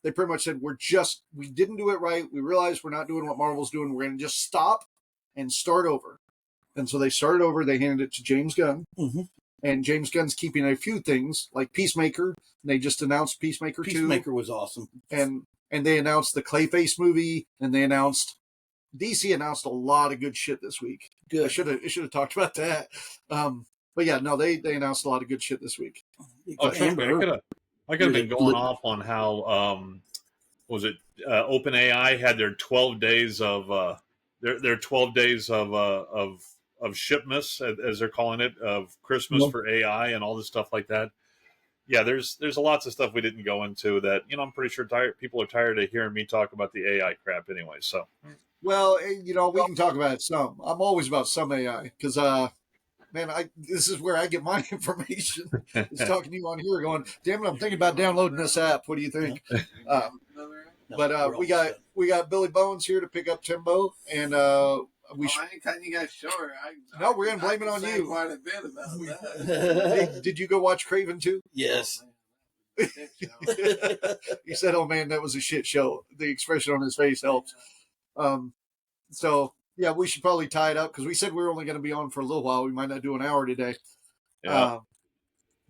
Speaker 1: pretty much said we didn't do it right. We realized we're not doing what Marvel's doing. We're going to just stop and start over. And so they started over. They handed it to James Gunn.
Speaker 3: Mm-hmm.
Speaker 1: And James Gunn's keeping a few things like Peacemaker. They just announced Peacemaker 2.
Speaker 3: Peacemaker was awesome.
Speaker 1: And they announced the Clayface movie, and they announced DC announced a lot of good shit this week.
Speaker 3: Good.
Speaker 1: I should have talked about that. But yeah, no, they announced a lot of good shit this week.
Speaker 2: Oh, trust me, I could have been going off on how was it OpenAI had their 12 days of their 12 days of shipmas, as they're calling it, of Christmas for AI and all this stuff like that. Yeah, there's lots of stuff we didn't go into that, I'm pretty sure people are tired of hearing me talk about the AI crap anyway. So,
Speaker 1: well, we can talk about it some. I'm always about some AI because, man, this is where I get my information. Is talking to you on here, going, damn it, I'm thinking about downloading this app. What do you think? But we got Billy Bones here to pick up Timbo, and
Speaker 4: I ain't cutting you guys short.
Speaker 1: No, we're gonna blame it on you.
Speaker 4: Quite a bit about that.
Speaker 1: Did you go watch Kraven too?
Speaker 3: Yes.
Speaker 1: He said, "Oh man, that was a shit show." The expression on his face helps. So yeah, we should probably tie it up because we said we were only going to be on for a little while. We might not do an hour today.
Speaker 2: yeah.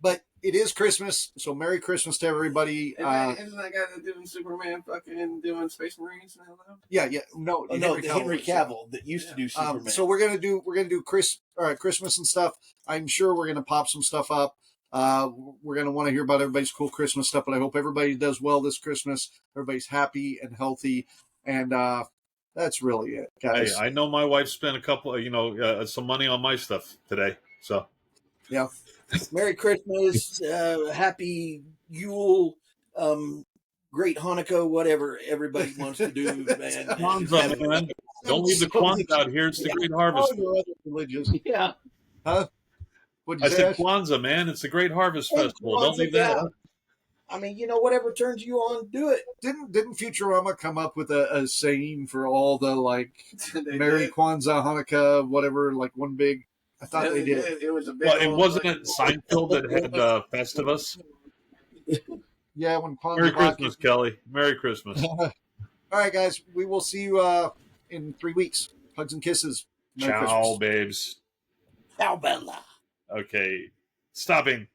Speaker 1: But it is Christmas, so Merry Christmas to everybody.
Speaker 4: Isn't that guy that doing Superman fucking doing Space Marines now?
Speaker 1: Yeah. No,
Speaker 3: Henry Cavill that used to do Superman.
Speaker 1: So we're gonna do Christmas and stuff. I'm sure we're gonna pop some stuff up. We're gonna want to hear about everybody's cool Christmas stuff, but I hope everybody does well this Christmas. Everybody's happy and healthy, and that's really it, guys.
Speaker 2: Hey, I know my wife spent a couple, some money on my stuff today. So
Speaker 1: yeah.
Speaker 3: Merry Christmas, Happy Yule, Great Hanukkah, whatever everybody wants to do, man.
Speaker 2: Kwanzaa, man. Don't leave the Kwanzaa out here. It's the Great Harvest.
Speaker 1: All your other religions.
Speaker 3: Yeah.
Speaker 1: Huh?
Speaker 2: I said Kwanzaa, man. It's the Great Harvest Festival. Don't leave that.
Speaker 3: Yeah. I mean, whatever turns you on, do it.
Speaker 1: Didn't Futurama come up with a saying for all the Merry
Speaker 4: did.
Speaker 1: Kwanzaa, Hanukkah, whatever, one big? I thought they did.
Speaker 4: It was a big.
Speaker 2: Well, it wasn't it Seinfeld that had Festivus?
Speaker 1: Yeah, when Kwanzaa.
Speaker 2: Merry Christmas, Kelly. Merry Christmas.
Speaker 1: All right, guys. We will see you in 3 weeks. Hugs and kisses. Merry
Speaker 2: Ciao,
Speaker 1: Christmas.
Speaker 2: babes.
Speaker 3: Ciao, Bella.
Speaker 2: Okay. Stopping.